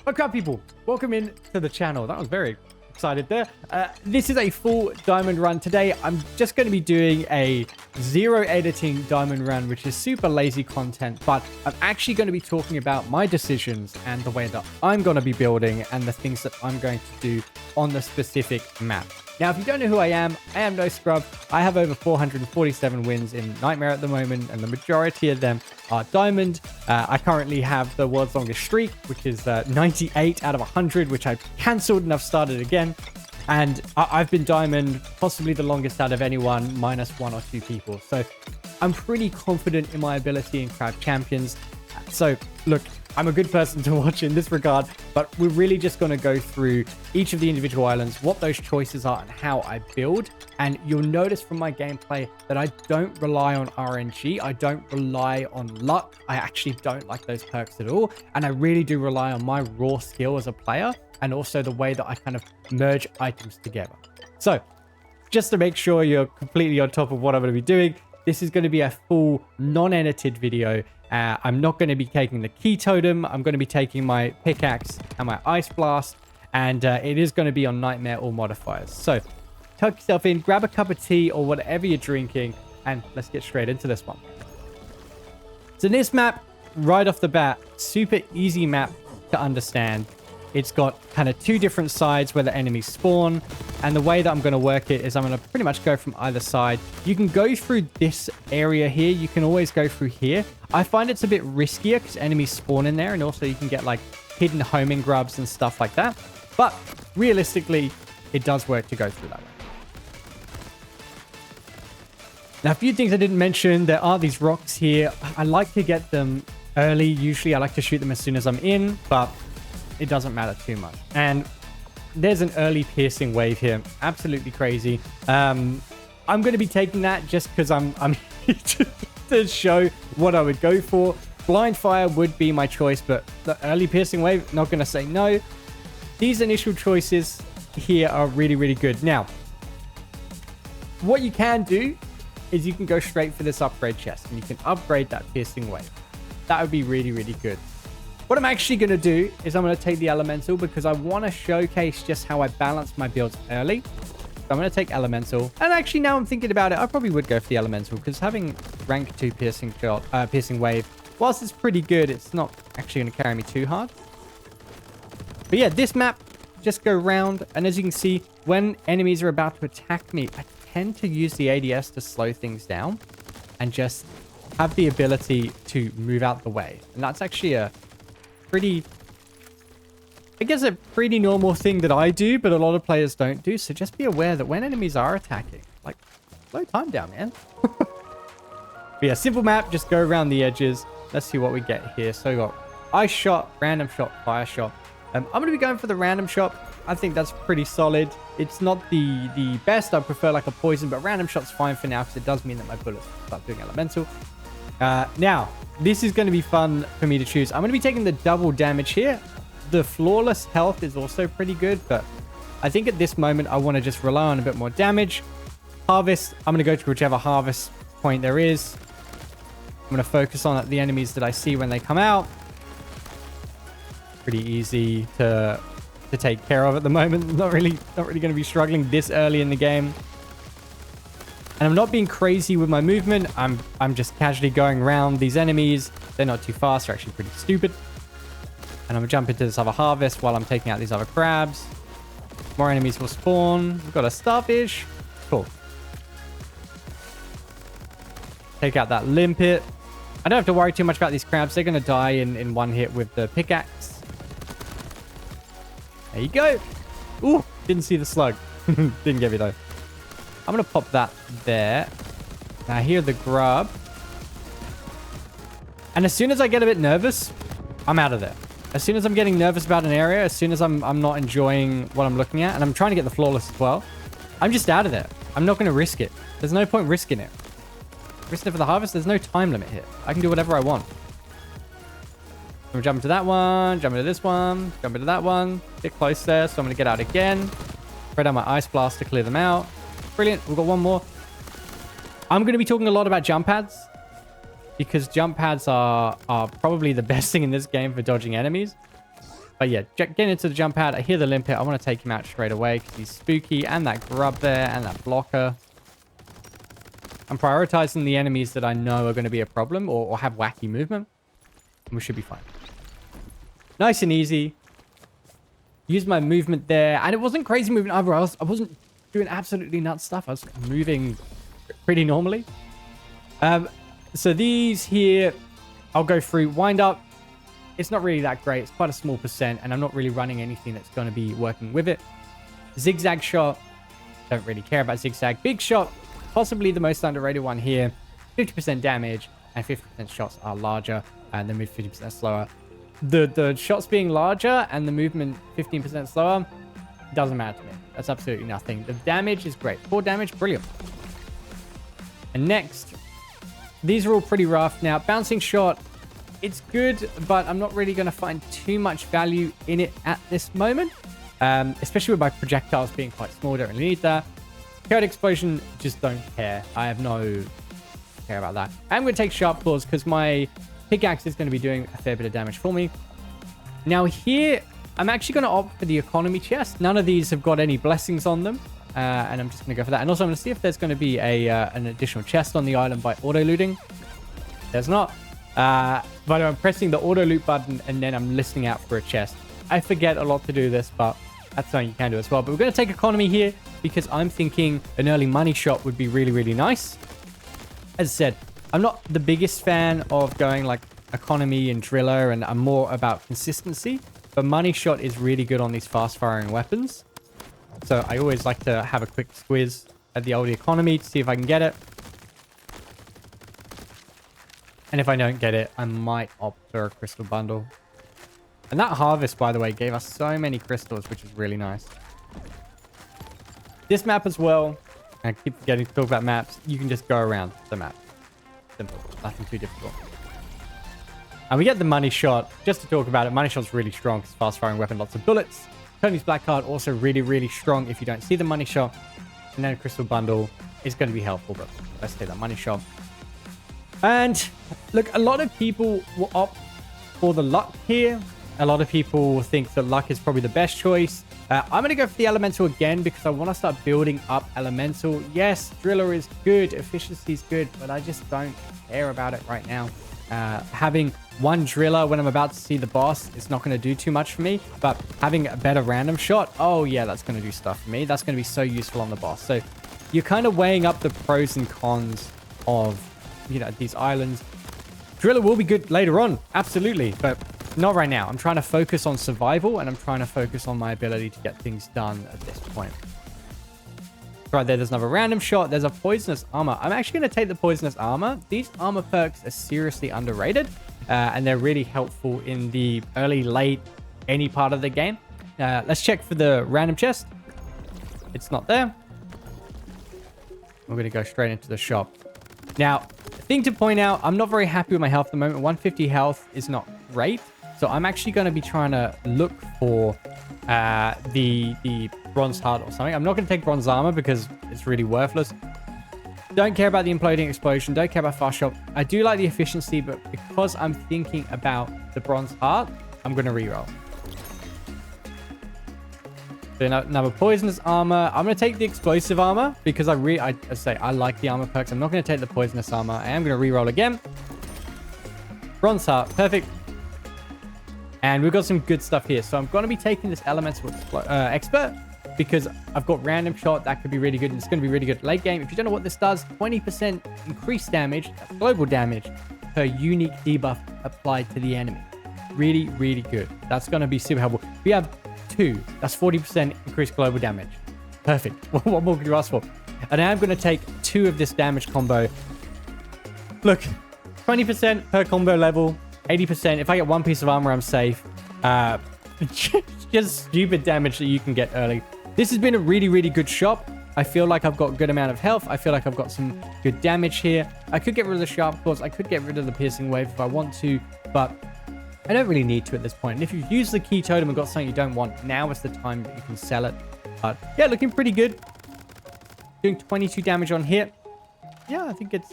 What's up, people? Welcome in to the channel. That was very excited there. This is a full diamond run. Today, I'm just going to be doing a zero editing diamond run, which is super lazy content, but I'm actually going to be talking about my decisions and the way that I'm going to be building and the things that I'm going to do on the specific map. Now, if you don't know who I am NoScrub. I have over 447 wins in Nightmare at the moment, and the majority of them are diamond. I currently have the world's longest streak, which is 98 out of 100, which I've cancelled and I've started again. And I've been diamond possibly the longest out of anyone, minus one or two people. So I'm pretty confident in my ability in crab champions. So look, I'm a good person to watch in this regard, but we're really just going to go through each of the individual islands, what those choices are and how I build. And you'll notice from my gameplay that I don't rely on RNG. I don't rely on luck. I actually don't like those perks at all. And I really do rely on my raw skill as a player and also the way that I kind of merge items together. So just to make sure you're completely on top of what I'm going to be doing, this is going to be a full non-edited video. I'm not going to be taking the key totem. I'm going to be taking my pickaxe and my ice blast. And it is going to be on nightmare or modifiers. So tuck yourself in, grab a cup of tea or whatever you're drinking, and let's get straight into this one. So this map, right off the bat, super easy map to understand. It's got kind of two different sides where the enemies spawn. And the way that I'm going to work it is I'm going to pretty much go from either side. You can go through this area here. You can always go through here. I find it's a bit riskier because enemies spawn in there. And also you can get like hidden homing grubs and stuff like that. But realistically, it does work to go through that way. Now, a few things I didn't mention. There are these rocks here. I like to get them early. Usually I like to shoot them as soon as I'm in, but it doesn't matter too much. And there's an early piercing wave here. Absolutely crazy. I'm going to be taking that just because I'm here to show what I would go for. Blind fire would be my choice, but the early piercing wave, not going to say no. These initial choices here are really, really good. Now, what you can do is you can go straight for this upgrade chest and you can upgrade that piercing wave. That would be really, really good. What I'm actually going to do is I'm going to take the elemental because I want to showcase just how I balance my builds early. So I'm going to take elemental. And actually, now I'm thinking about it, I probably would go for the elemental because having rank 2 piercing wave, whilst it's pretty good, it's not actually going to carry me too hard. But yeah, this map, just go round. And as you can see, when enemies are about to attack me, I tend to use the ADS to slow things down and just have the ability to move out the way. And that's actually a pretty normal thing that I do, but a lot of players don't do. So just be aware that when enemies are attacking, like, slow time down, man. But yeah, simple map, just go around the edges. Let's see what we get here. So we got ice shot, random shot, fire shot. I'm going to be going for the random shot. I think that's pretty solid. It's not the best. I prefer like a poison, but random shot's fine for now because it does mean that my bullets start doing elemental. Now, this is going to be fun for me to choose. I'm going to be taking the double damage here. The flawless health is also pretty good, but I think at this moment, I want to just rely on a bit more damage. Harvest, I'm going to go to whichever harvest point there is. I'm going to focus on the enemies that I see when they come out. Pretty easy to take care of at the moment. Not really going to be struggling this early in the game. And I'm not being crazy with my movement. I'm just casually going around these enemies. They're not too fast. They're actually pretty stupid. And I'm going to jump into this other harvest while I'm taking out these other crabs. More enemies will spawn. We've got a starfish. Cool. Take out that limpet. I don't have to worry too much about these crabs. They're going to die in one hit with the pickaxe. There you go. Ooh, didn't see the slug. Didn't get me though. I'm going to pop that there. Now here the grub. And as soon as I get a bit nervous, I'm out of there. As soon as I'm getting nervous about an area, as soon as I'm not enjoying what I'm looking at, and I'm trying to get the flawless as well, I'm just out of there. I'm not going to risk it. There's no point risking it. Risking it for the harvest, there's no time limit here. I can do whatever I want. I'm going to jump into that one, jump into this one, jump into that one. Get close there, so I'm going to get out again. Spread out my ice blast to clear them out. Brilliant. We've got one more. I'm going to be talking a lot about jump pads because jump pads are probably the best thing in this game for dodging enemies. But yeah, getting into the jump pad. I hear the limpet. I want to take him out straight away because he's spooky. And that grub there and that blocker. I'm prioritizing the enemies that I know are going to be a problem or have wacky movement. And we should be fine. Nice and easy. Use my movement there. And it wasn't crazy movement either. I wasn't doing absolutely nuts stuff. I was moving pretty normally. So these here, I'll go through. Wind up. It's not really that great. It's quite a small percent. And I'm not really running anything that's going to be working with it. Zigzag shot. Don't really care about zigzag. Big shot. Possibly the most underrated one here. 50% damage. And 50% shots are larger. And then with 50% slower. The shots being larger and the movement 15% slower doesn't matter to me. That's absolutely nothing. The damage is great. 4 damage, brilliant. And next, these are all pretty rough. Now, bouncing shot, it's good, but I'm not really going to find too much value in it at this moment. Especially with my projectiles being quite small. Don't really need that. Chaotic explosion, just don't care. I have no care about that. I'm going to take sharp claws because my pickaxe is going to be doing a fair bit of damage for me. Now here, I'm actually going to opt for the economy chest. None of these have got any blessings on them. And I'm just going to go for that. And also I'm going to see if there's going to be an additional chest on the island by auto-looting. There's not. But I'm pressing the auto-loot button and then I'm listening out for a chest. I forget a lot to do this, but that's something you can do as well. But we're going to take economy here because I'm thinking an early money shot would be really, really nice. As I said, I'm not the biggest fan of going like economy and driller, and I'm more about consistency. But money shot is really good on these fast firing weapons. So I always like to have a quick squiz at the old economy to see if I can get it. And if I don't get it, I might opt for a crystal bundle. And that harvest, by the way, gave us so many crystals, which is really nice. This map as well, I keep forgetting to talk about maps. You can just go around the map. Simple. Nothing too difficult. And we get the money shot. Just to talk about it, money shot's really strong. It's a fast-firing weapon, lots of bullets. Tony's black card also really, really strong if you don't see the money shot. And then a crystal bundle is going to be helpful, but let's take that money shot. And look, a lot of people will opt for the luck here. A lot of people think that luck is probably the best choice. I'm going to go for the elemental again because I want to start building up elemental. Yes, driller is good, efficiency is good, but I just don't care about it right now. Having one driller when I'm about to see the boss is not going to do too much for me, but having a better random shot, oh yeah, that's going to do stuff for me. That's going to be so useful on the boss. So you're kind of weighing up the pros and cons of, you know, these islands. Driller will be good later on, absolutely, but not right now. I'm trying to focus on survival and I'm trying to focus on my ability to get things done at this point. Right there's another random shot. There's a poisonous armor. I'm actually going to take the poisonous armor. These armor perks are seriously underrated and they're really helpful in the early, late, any part of the game. Let's check for the random chest. It's not there. We're going to go straight into the shop. Now, thing to point out, I'm not very happy with my health at the moment. 150 health is not great. So I'm actually going to be trying to look for the bronze heart or something. I'm not going to take bronze armor because it's really worthless. Don't care about the imploding explosion. Don't care about fast shot. I do like the efficiency, but because I'm thinking about the bronze heart, I'm going to reroll. So another poisonous armor. I'm going to take the explosive armor because I like the armor perks. I'm not going to take the poisonous armor. I am going to reroll again. Bronze heart. Perfect. And we've got some good stuff here. So I'm going to be taking this elemental expert because I've got random shot. That could be really good. And it's going to be really good late game. If you don't know what this does, 20% increased damage, that's global damage per unique debuff applied to the enemy. Really, really good. That's going to be super helpful. We have 2. That's 40% increased global damage. Perfect. What more could you ask for? And I'm going to take 2 of this damage combo. Look, 20% per combo level. 80%. If I get 1 piece of armor, I'm safe. Just stupid damage that you can get early. This has been a really, really good shop. I feel like I've got a good amount of health. I feel like I've got some good damage here. I could get rid of the sharp claws. I could get rid of the piercing wave if I want to, but I don't really need to at this point. And if you've used the key totem and got something you don't want, now is the time that you can sell it. But yeah, looking pretty good. Doing 22 damage on hit. Yeah, I think it's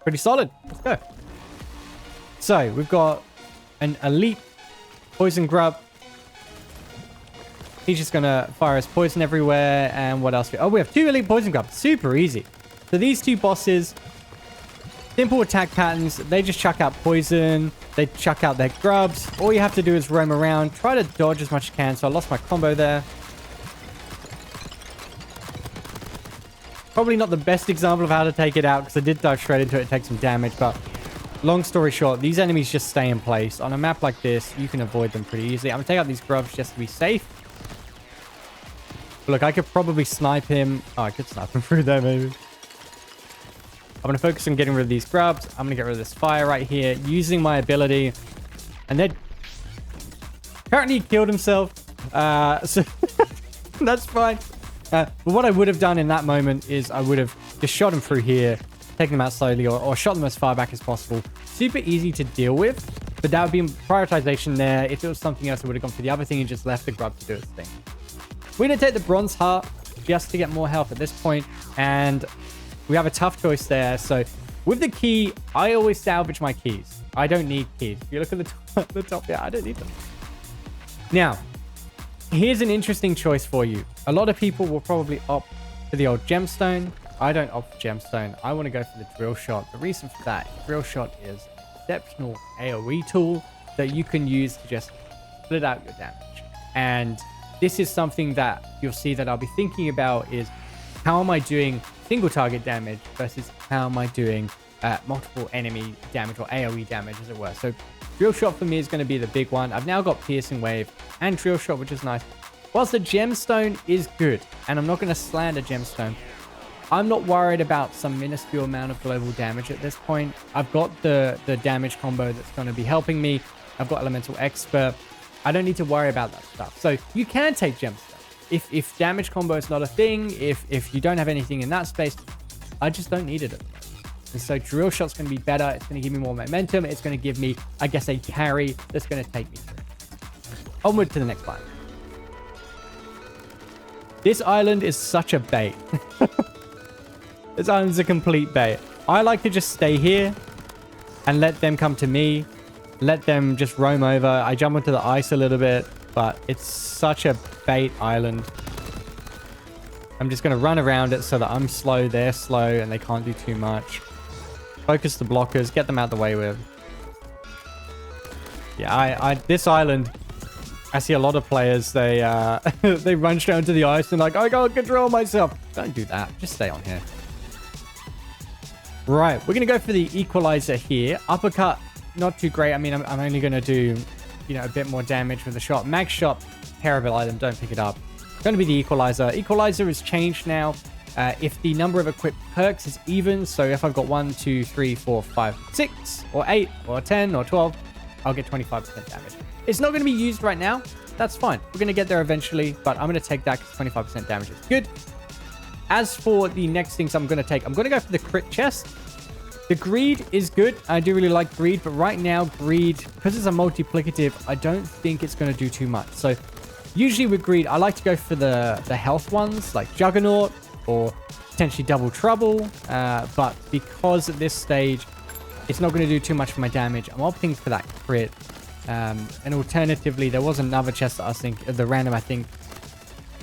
pretty solid. Let's go. So we've got an elite poison grub, He's just going to fire his poison everywhere. And what else? Oh, we have 2 elite poison grubs. Super easy. So these 2 bosses, simple attack patterns. They just chuck out poison. They chuck out their grubs. All you have to do is roam around. Try to dodge as much as you can. So I lost my combo there. Probably not the best example of how to take it out because I did dive straight into it and take some damage. But long story short, these enemies just stay in place. On a map like this, you can avoid them pretty easily. I'm going to take out these grubs just to be safe. Look, I could probably snipe him. Oh, I could snipe him through there maybe. I'm going to focus on getting rid of these grubs. I'm going to get rid of this fire right here using my ability. And then apparently he killed himself. So that's fine. But what I would have done in that moment is I would have just shot him through here, taken them out slowly, or shot them as far back as possible. Super easy to deal with, but that would be prioritization there. If it was something else, I would have gone for the other thing and just left the grub to do its thing. We're going to take the bronze heart just to get more health at this point, and we have a tough choice there. So with the key, I always salvage my keys. I don't need keys. If you look at the top here, I don't need them. Now, here's an interesting choice for you. A lot of people will probably opt for the old gemstone. I don't opt for gemstone. I want to go for the drill shot. The reason for that, drill shot is an exceptional AoE tool that you can use to just split out your damage. And this is something that you'll see that I'll be thinking about is how am I doing single target damage versus how am I doing multiple enemy damage or AoE damage as it were. So drill shot for me is going to be the big one. I've now got piercing wave and drill shot, which is nice. Whilst the gemstone is good, and I'm not going to slander gemstone, I'm not worried about some minuscule amount of global damage at this point. I've got the damage combo that's going to be helping me. I've got elemental expert. I don't need to worry about that stuff. So you can take gemstone. If damage combo is not a thing, if you don't have anything in that space, I just don't need it at the moment. And so drill shot's going to be better. It's going to give me more momentum. It's going to give me, I guess, a carry that's going to take me through. Onward to the next island. This island is such a bait. This island's a complete bait. I like to just stay here and let them come to me. Let them just roam over. I jump onto the ice a little bit, but it's such a bait island. I'm just going to run around it so that I'm slow, they're slow, and they can't do too much. Focus the blockers, get them out the way with. Yeah, this island, I see a lot of players, they they run straight onto the ice and like, I can't control myself. Don't do that. Just stay on here. Right, we're going to go for the equalizer here. Uppercut, not too great. I mean, I'm only going to do, you know, a bit more damage with the shot. Max shot, terrible item. Don't pick it up. It's going to be the equalizer. Equalizer has changed now. If the number of equipped perks is even, so if I've got 1, 2, 3, 4, 5, 6, or 8, or 10, or 12, I'll get 25% damage. It's not going to be used right now. That's fine. We're going to get there eventually, but I'm going to take that because 25% damage is good. As for the next things I'm going to take, I'm going to go for the crit chest. The greed is good. I do really like greed, but right now, greed, because it's a multiplicative, I don't think it's going to do too much. So usually with greed, I like to go for the health ones, like Juggernaut or potentially Double Trouble. But because at this stage, it's not going to do too much for my damage, I'm opting for that crit. And alternatively, there was another chest that I think, the random, I think.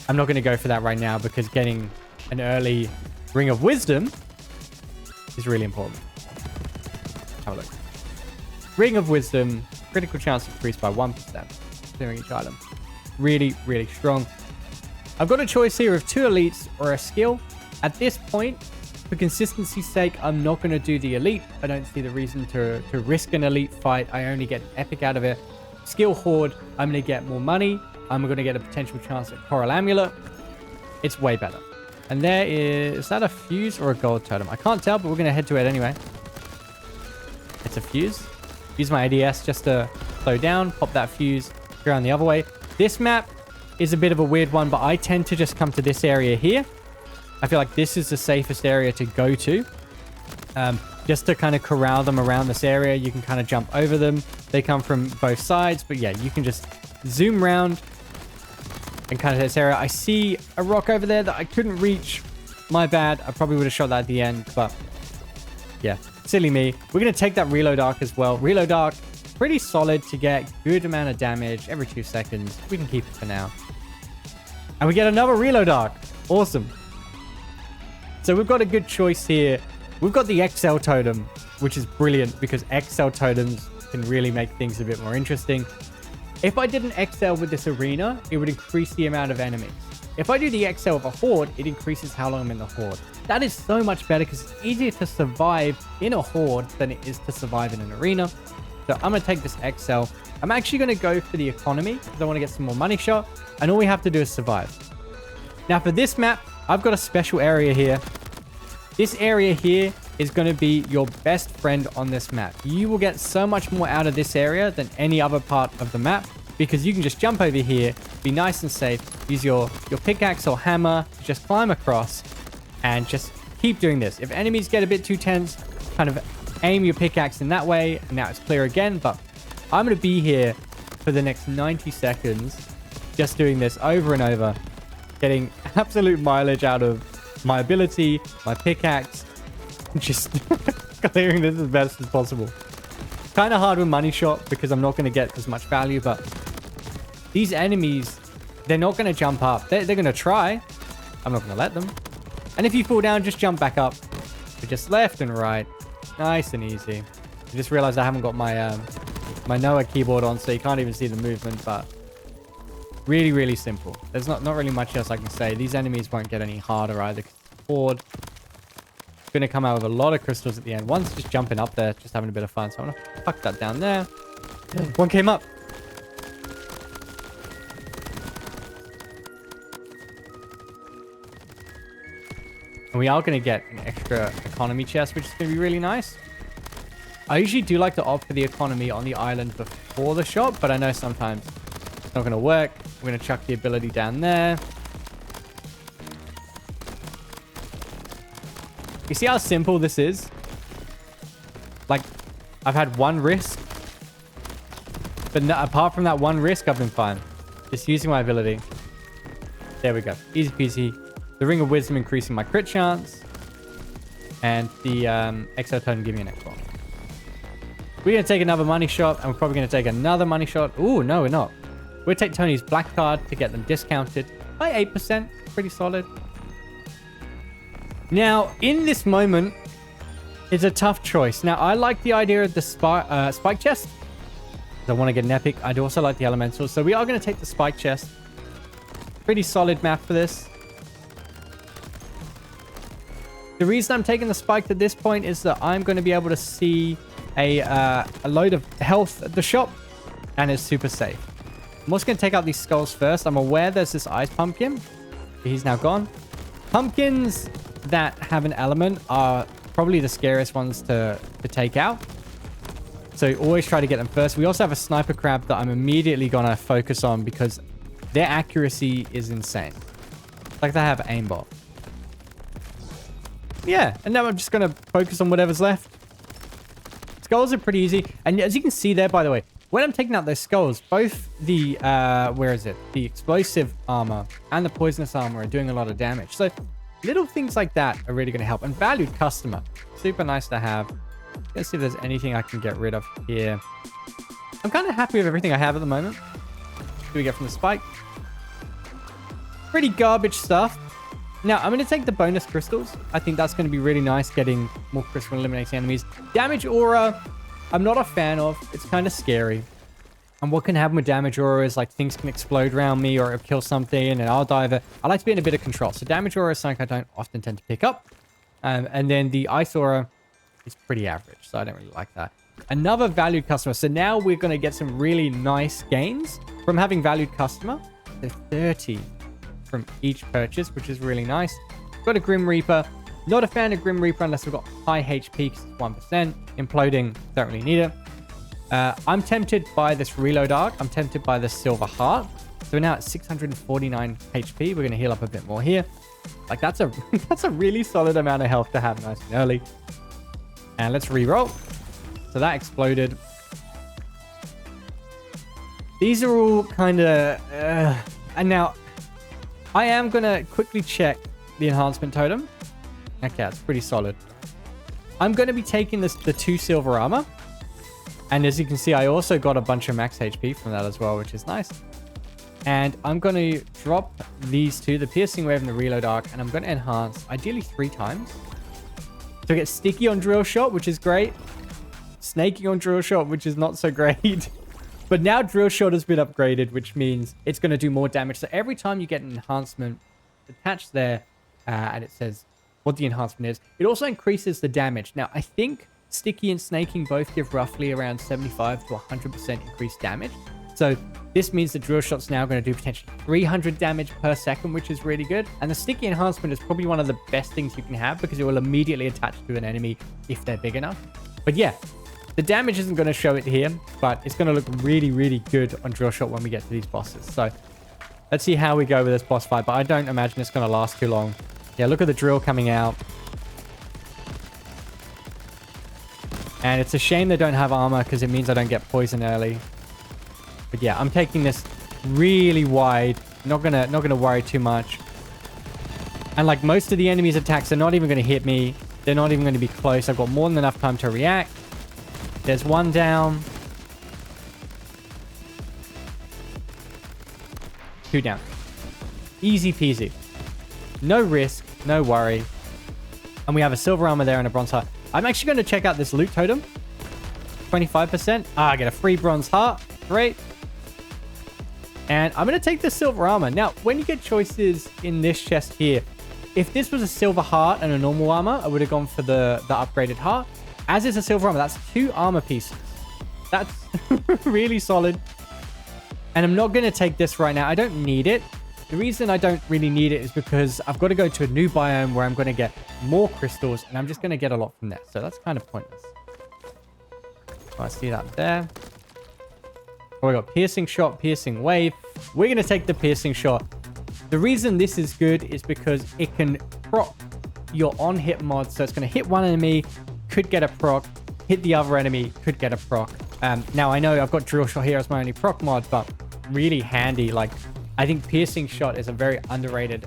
I'm not going to go for that right now because getting an early Ring of Wisdom is really important. Have a look. Ring of Wisdom, critical chance increased by 1%. Clearing each item. Really, really strong. I've got a choice here of 2 elites or a skill. At this point, for consistency's sake, I'm not going to do the elite. I don't see the reason to risk an elite fight. I only get epic out of it. Skill Horde, I'm going to get more money. I'm going to get a potential chance at Coral Amulet. It's way better. And there is that a fuse or a gold totem? I can't tell, but we're going to head to it anyway. It's a fuse. Use my ADS just to slow down, pop that fuse, go around the other way. This map is a bit of a weird one, but I tend to just come to this area here. I feel like this is the safest area to go to. Just to kind of corral them around this area. You can kind of jump over them. They come from both sides, but yeah, you can just zoom around and kind of this area. I see a rock over there that I couldn't reach. My bad. I probably would have shot that at the end, but yeah, silly me. We're going to take that reload arc as well. Reload arc, pretty solid to get good amount of damage every 2 seconds. We can keep it for now. And we get another reload arc. Awesome. So we've got a good choice here. We've got the XL totem, which is brilliant because XL totems can really make things a bit more interesting. If I did an XL with this arena, it would increase the amount of enemies. If I do the XL with a horde, it increases how long I'm in the horde. That is so much better because it's easier to survive in a horde than it is to survive in an arena. So I'm going to take this XL. I'm actually going to go for the economy because I want to get some more money shot. And all we have to do is survive. Now for this map, I've got a special area here. This area here is going to be your best friend on this map. You will get so much more out of this area than any other part of the map because you can just jump over here, be nice and safe, use your pickaxe or hammer, just climb across and just keep doing this. If enemies get a bit too tense, kind of aim your pickaxe in that way and now it's clear again. But I'm going to be here for the next 90 seconds just doing this over and over, getting absolute mileage out of my ability, my pickaxe, just clearing this as best as possible. Kind of hard with money shot because I'm not going to get as much value, but these enemies, they're not going to jump up. They're going to try. I'm not going to let them. And if you fall down, just jump back up. But just left and right. Nice and easy. I just realized I haven't got my my Noah keyboard on, so you can't even see the movement, but really, really simple. There's not really much else I can say. These enemies won't get any harder either. Horde going to come out with a lot of crystals at the end. One's just jumping up there, just having a bit of fun. So I'm going to fuck that down there. One came up. And we are going to get an extra economy chest, which is going to be really nice. I usually do like to opt for the economy on the island before the shop, but I know sometimes it's not going to work. We're going to chuck the ability down there. You see how simple this is? Like, I've had one risk. But no, apart from that one risk, I've been fine. Just using my ability. There we go. Easy peasy. The Ring of Wisdom increasing my crit chance. And the XL totem giving me an X1. We're going to take another money shot. And we're probably going to take another money shot. Ooh, no, we're not. We'll take Tony's black card to get them discounted by 8%. Pretty solid. Now, in this moment, it's a tough choice. Now, I like the idea of the spike chest. I want to get an epic. I'd also like the elementals. So we are going to take the spike chest. Pretty solid map for this. The reason I'm taking the spike at this point is that I'm going to be able to see a load of health at the shop. And it's super safe. I'm also going to take out these skulls first. I'm aware there's this ice pumpkin. He's now gone. Pumpkins that have an element are probably the scariest ones to take out. So always try to get them first. We also have a sniper crab that I'm immediately going to focus on because their accuracy is insane. It's like they have aimbot. Yeah, and now I'm just going to focus on whatever's left. Skulls are pretty easy. And as you can see there, by the way, when I'm taking out those skulls, both the, where is it? The explosive armor and the poisonous armor are doing a lot of damage. So little things like that are really going to help. And valued customer. Super nice to have. Let's see if there's anything I can get rid of here. I'm kind of happy with everything I have at the moment. What do we get from the spike? Pretty garbage stuff. Now, I'm going to take the bonus crystals. I think that's going to be really nice, getting more crystal eliminating enemies. Damage aura, I'm not a fan of. It's kind of scary. And what can happen with damage aura is like things can explode around me or it'll kill something and I'll die of it. I like to be in a bit of control. So damage aura is something I don't often tend to pick up. And then the ice aura is pretty average. So I don't really like that. Another valued customer. So now we're going to get some really nice gains from having valued customer. They're 30 from each purchase, which is really nice. Got a Grim Reaper. Not a fan of Grim Reaper unless we've got high HP because it's 1%. Imploding, don't really need it. I'm tempted by this reload arc. I'm tempted by the silver heart. So we're now at 649 HP. We're going to heal up a bit more here. Like that's a that's a really solid amount of health to have nice and early. And let's re-roll. So that exploded. These are all kind of... and now, I am going to quickly check the enhancement totem. Okay, that's pretty solid. I'm going to be taking the 2 silver armor. And as you can see, I also got a bunch of max HP from that as well, which is nice. And I'm going to drop these two, the piercing wave and the reload arc, and I'm going to enhance ideally 3 times. So I get sticky on drill shot, which is great. Snaking on drill shot, which is not so great. But now drill shot has been upgraded, which means it's going to do more damage. So every time you get an enhancement attached there, and it says what the enhancement is, it also increases the damage. Now, I think sticky and snaking both give roughly around 75 to 100% increased damage. So this means the drill shot's now going to do potentially 300 damage per second, which is really good. And the sticky enhancement is probably one of the best things you can have because it will immediately attach to an enemy if they're big enough. But yeah, the damage isn't going to show it here, but it's going to look really, really good on drill shot when we get to these bosses. So let's see how we go with this boss fight, but I don't imagine it's going to last too long. Yeah, look at the drill coming out. And it's a shame they don't have armor because it means I don't get poison early. But yeah, I'm taking this really wide. Not gonna worry too much. And like most of the enemy's attacks, they're not even going to hit me. They're not even going to be close. I've got more than enough time to react. There's one down. 2 down. Easy peasy. No risk, no worry. And we have a silver armor there and a bronze heart. I'm actually going to check out this loot totem. 25%. I get a free bronze heart. Great. And I'm going to take the silver armor. Now, when you get choices in this chest here, if this was a silver heart and a normal armor, I would have gone for the upgraded heart. As is a silver armor, that's 2 armor pieces. That's really solid. And I'm not going to take this right now. I don't need it. The reason I don't really need it is because I've got to go to a new biome where I'm going to get more crystals, and I'm just going to get a lot from there. So that's kind of pointless. Oh, I see that there. Oh, we got piercing shot, piercing wave. We're going to take the piercing shot. The reason this is good is because it can proc your on-hit mod. So it's going to hit one enemy, could get a proc, hit the other enemy, could get a proc. Now, I know I've got drill shot here as my only proc mod, but really handy. Like, I think piercing shot is a very underrated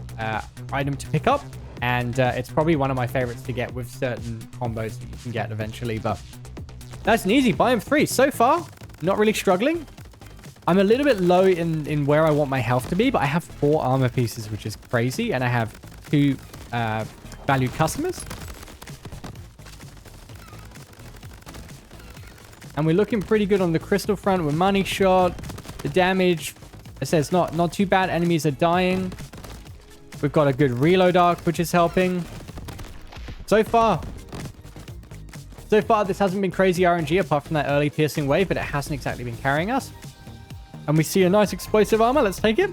item to pick up. And it's probably one of my favorites to get with certain combos that you can get eventually. But that's an easy biome 3. So far, not really struggling. I'm a little bit low in where I want my health to be, but I have 4 armor pieces, which is crazy. And I have 2 valued customers. And we're looking pretty good on the crystal front with money shot. The damage, it says not too bad. Enemies are dying. We've got a good reload arc, which is helping. So far, this hasn't been crazy RNG apart from that early piercing wave, but it hasn't exactly been carrying us. And we see a nice explosive armor. Let's take it.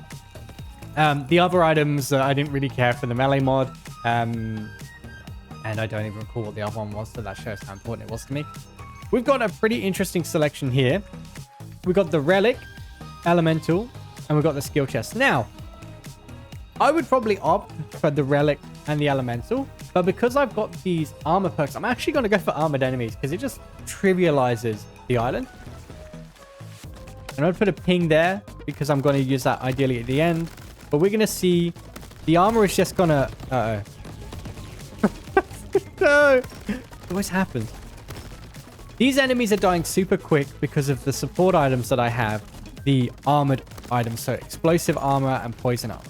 The other items, I didn't really care for the melee mod. And I don't even recall what the other one was, so that shows how important it was to me. We've got a pretty interesting selection here. We've got the relic, elemental, and we've got the skill chest. Now, I would probably opt for the relic and the elemental, but because I've got these armor perks, I'm actually going to go for armored enemies because it just trivializes the island. And I'll put a ping there because I'm going to use that ideally at the end. But we're going to see the armor is just going to... Uh-oh. No! It always happens. These enemies are dying super quick because of the support items that I have. The armored items. So explosive armor and poison armor.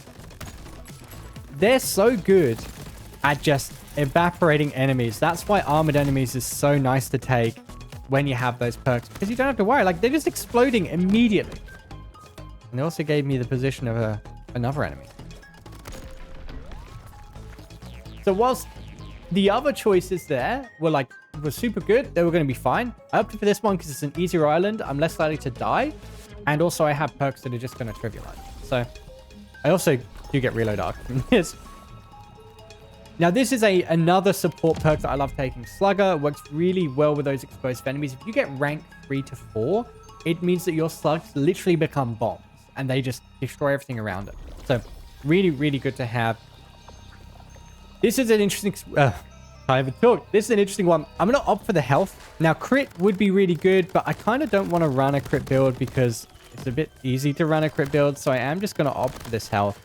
They're so good at just evaporating enemies. That's why armored enemies is so nice to take when you have those perks. Because you don't have to worry. Like, they're just exploding immediately. And they also gave me the position of another enemy. So whilst the other choices there were super good, they were going to be fine. I opted for this one because it's an easier island. I'm less likely to die. And also I have perks that are just going to trivialize. So I also do get reload arc from this. Now this is another support perk that I love taking. Slugger works really well with those explosive enemies. If you get rank 3 to 4, it means that your slugs literally become bombs. And they just destroy everything around it. So really, really good to have. This is an interesting... I haven't talked. This is an interesting one. I'm going to opt for the health. Now, crit would be really good, but I kind of don't want to run a crit build because it's a bit easy to run a crit build. So I am just going to opt for this health.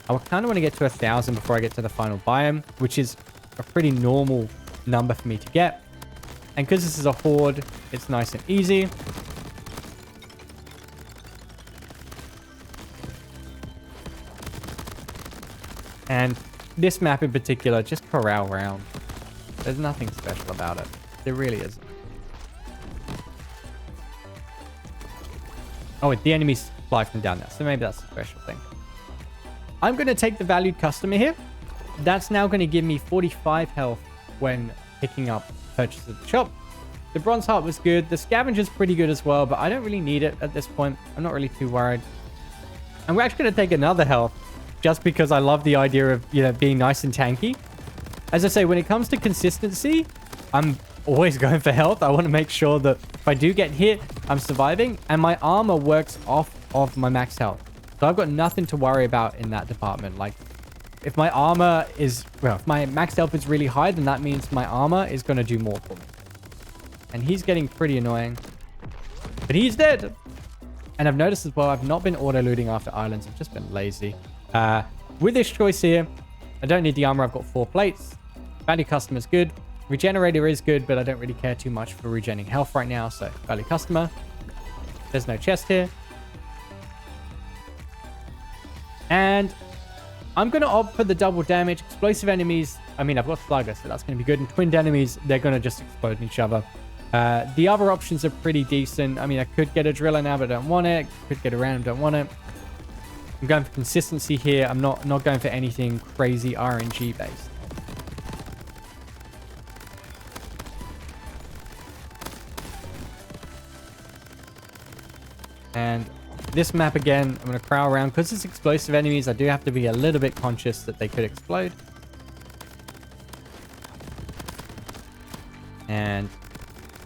I kind of want to get to 1,000 before I get to the final biome, which is a pretty normal number for me to get. And because this is a horde, it's nice and easy. And this map in particular, just corral round. There's nothing special about it. There really isn't. Oh, the enemies fly from down there. So maybe that's a special thing. I'm going to take the valued customer here. That's now going to give me 45 health when picking up purchase at the shop. The bronze heart was good. The scavenger's pretty good as well, but I don't really need it at this point. I'm not really too worried. And we're actually going to take another health just because I love the idea of, you know, being nice and tanky. As I say, when it comes to consistency, I'm always going for health. I want to make sure that if I do get hit, I'm surviving. And my armor works off of my max health. So I've got nothing to worry about in that department. Like, if my armor is... Well, if my max health is really high, then that means my armor is going to do more for me. And he's getting pretty annoying. But he's dead! And I've noticed as well, I've not been auto-looting after islands. I've just been lazy. With this choice here, I don't need the armor. I've got 4 plates. Value customer is good. Regenerator is good, but I don't really care too much for regenerating health right now. So, value customer. There's no chest here. And I'm going to opt for the double damage. Explosive enemies. I mean, I've got Slugger, so that's going to be good. And twinned enemies, they're going to just explode in each other. The other options are pretty decent. I mean, I could get a driller now, but I don't want it. Could get a random, don't want it. I'm going for consistency here. I'm not going for anything crazy RNG based. And this map again, I'm going to prowl around. Because it's explosive enemies, I do have to be a little bit conscious that they could explode. And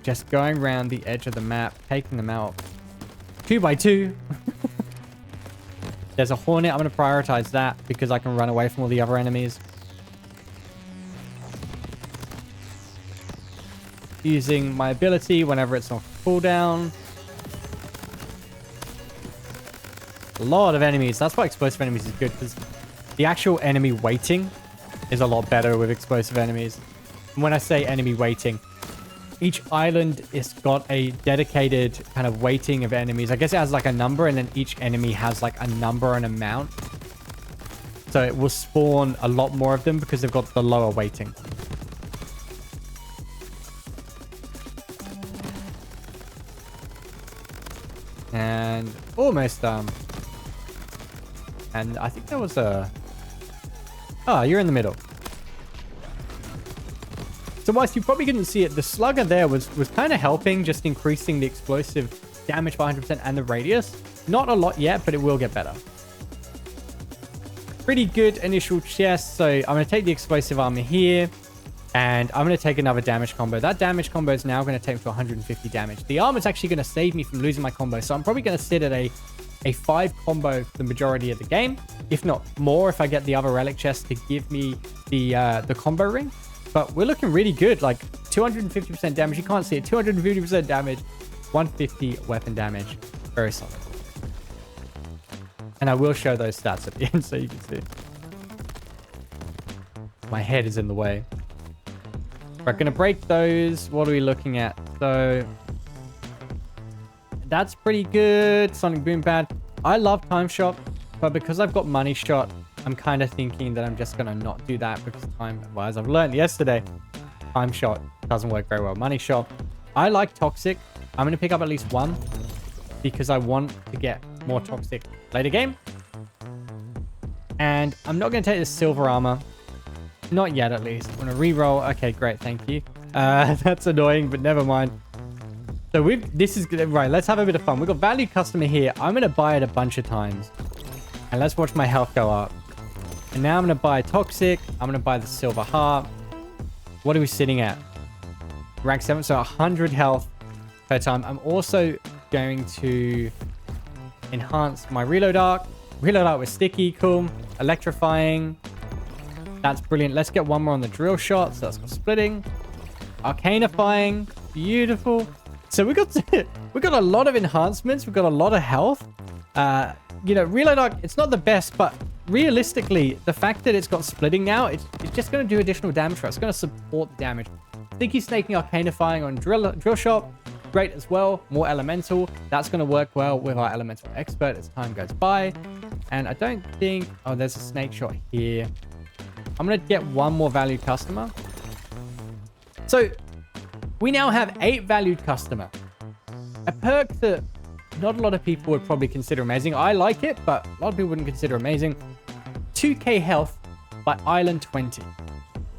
just going around the edge of the map, taking them out 2 by 2. There's a hornet. I'm going to prioritize that because I can run away from all the other enemies. Using my ability whenever it's on cooldown. A lot of enemies. That's why explosive enemies is good, because the actual enemy weighting is a lot better with explosive enemies. And when I say enemy weighting, each island is got a dedicated kind of weighting of enemies. I guess it has like a number, and then each enemy has like a number and amount. So it will spawn a lot more of them because they've got the lower weighting. And almost done. And I think there was a... Oh, you're in the middle. So whilst you probably couldn't see it, the slugger there was kind of helping, just increasing the explosive damage by 100% and the radius. Not a lot yet, but it will get better. Pretty good initial chest. So I'm going to take the explosive armor here. And I'm going to take another damage combo. That damage combo is now going to take me to 150 damage. The armor is actually going to save me from losing my combo. So I'm probably going to sit at a 5 combo for the majority of the game. If not more, if I get the other relic chest to give me the combo ring. But we're looking really good. Like 250% damage. You can't see it. 250% damage. 150 weapon damage. Very solid. And I will show those stats at the end so you can see. My head is in the way. We're going to break those. What are we looking at? So that's pretty good. Sonic Boom bad. I love Time Shot, but because I've got Money Shot, I'm kind of thinking that I'm just going to not do that because well, as I've learned yesterday, Time Shot doesn't work very well. Money Shot. I like Toxic. I'm going to pick up at least 1 because I want to get more Toxic later game. And I'm not going to take the Silver Armor. Not yet, at least. I'm going to re-roll. Okay, great. Thank you. That's annoying, but never mind. So this is good. Right, let's have a bit of fun. We've got value customer here. I'm going to buy it a bunch of times. And let's watch my health go up. And now I'm going to buy Toxic. I'm going to buy the Silver Heart. What are we sitting at? Rank 7. So 100 health per time. I'm also going to enhance my Reload Arc. Reload Arc with Sticky. Cool. Electrifying. That's brilliant. Let's get one more on the drill shot. So that's got splitting. Arcanifying. Beautiful. So we got a lot of enhancements. We've got a lot of health. You know, Reload Arc, it's not the best, but realistically, the fact that it's got splitting now, it's just going to do additional damage for us. It's going to support the damage. Sticky Snaking, Arcanifying on drill shot. Great as well. More elemental. That's going to work well with our elemental expert as time goes by. And I don't think... Oh, there's a snake shot here. I'm going to get one more valued customer. So we now have 8 valued customer. A perk that not a lot of people would probably consider amazing. I like it, but a lot of people wouldn't consider amazing. 2k health by Island 20.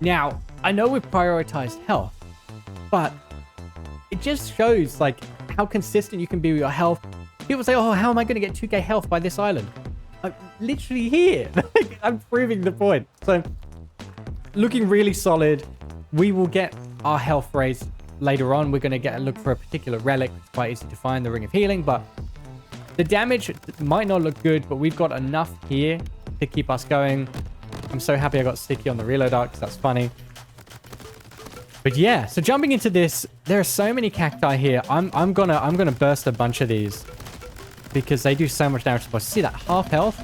Now, I know we've prioritized health, but it just shows like how consistent you can be with your health. People say, oh, how am I going to get 2k health by this island? I'm literally here. I'm proving the point. So looking really solid. We will get our health raised later on. We're going to look for a particular relic. It's quite easy to find, the Ring of Healing, but the damage might not look good, but we've got enough here to keep us going. I'm so happy I got sticky on the reload arc, because that's funny. But yeah, so jumping into this, there are so many cacti here. I'm gonna burst a bunch of these because they do so much damage to the boss. See that half health?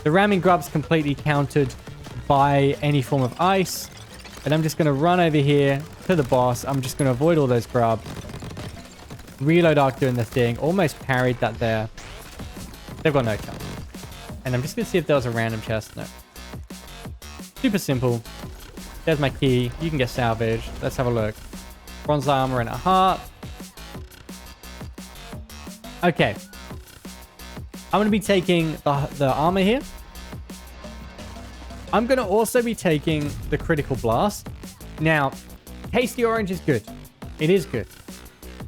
The ramming grub's completely countered by any form of ice. And I'm just gonna run over here to the boss. I'm just gonna avoid all those grub. Reload arc doing the thing. Almost parried that there. They've got no chance. And I'm just gonna see if there was a random chest. No. Super simple. There's my key. You can get salvaged. Let's have a look. Bronze armor and a heart. Okay. I'm going to be taking the armor here. I'm going to also be taking the critical blast. Now, tasty orange is good. It is good.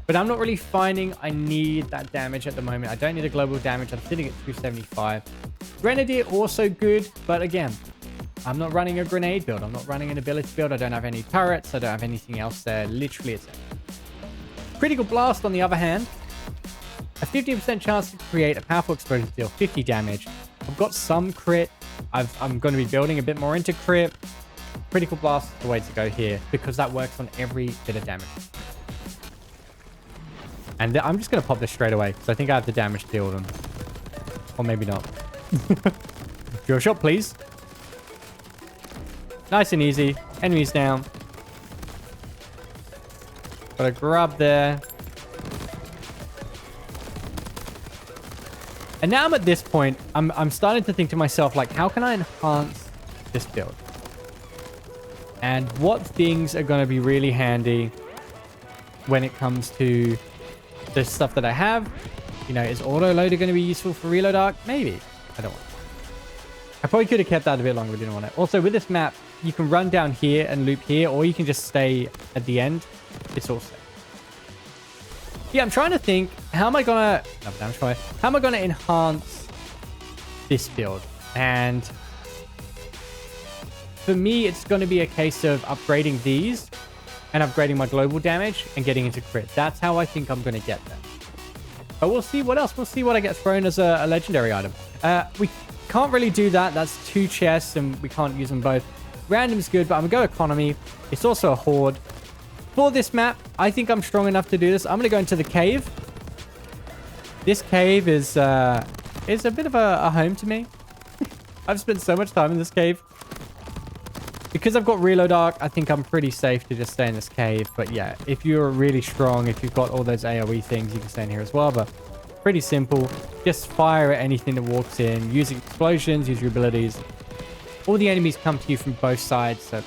But I'm not really finding I need that damage at the moment. I don't need a global damage. I'm sitting at 275. Grenadier also good. But again, I'm not running a grenade build. I'm not running an ability build. I don't have any turrets. I don't have anything else there. Literally, it's it. Critical blast, on the other hand, a 50% chance to create a powerful explosion to deal 50 damage. I've got some crit. I'm going to be building a bit more into crit. Critical blast is the way to go here because that works on every bit of damage. And I'm just going to pop this straight away because I think I have the damage to deal with them. Or maybe not. Drill shot, please. Nice and easy. Enemies down. Got a grub there. And now I'm at this point. I'm starting to think to myself, like, how can I enhance this build? And what things are going to be really handy when it comes to the stuff that I have? You know, is auto loader going to be useful for reload arc? Maybe. I don't want it. I probably could have kept that a bit longer, but didn't want it. Also, with this map, you can run down here and loop here, or you can just stay at the end. It's all safe. Yeah, I'm trying to think, how am I gonna enhance this build? And for me, it's going to be a case of upgrading these and upgrading my global damage and getting into crit. That's how I think I'm going to get there. But we'll see what else. We'll see what I get thrown as a legendary item. We can't really do that. That's 2 chests and we can't use them both. Random's good, but I'm going to go economy. It's also a horde. For this map, I think I'm strong enough to do this. I'm going to go into the cave. This cave is a bit of a home to me. I've spent so much time in this cave. Because I've got reload arc, I think I'm pretty safe to just stay in this cave. But yeah, if you're really strong, if you've got all those AoE things, you can stay in here as well. But pretty simple. Just fire at anything that walks in. Use explosions, use your abilities. All the enemies come to you from both sides, so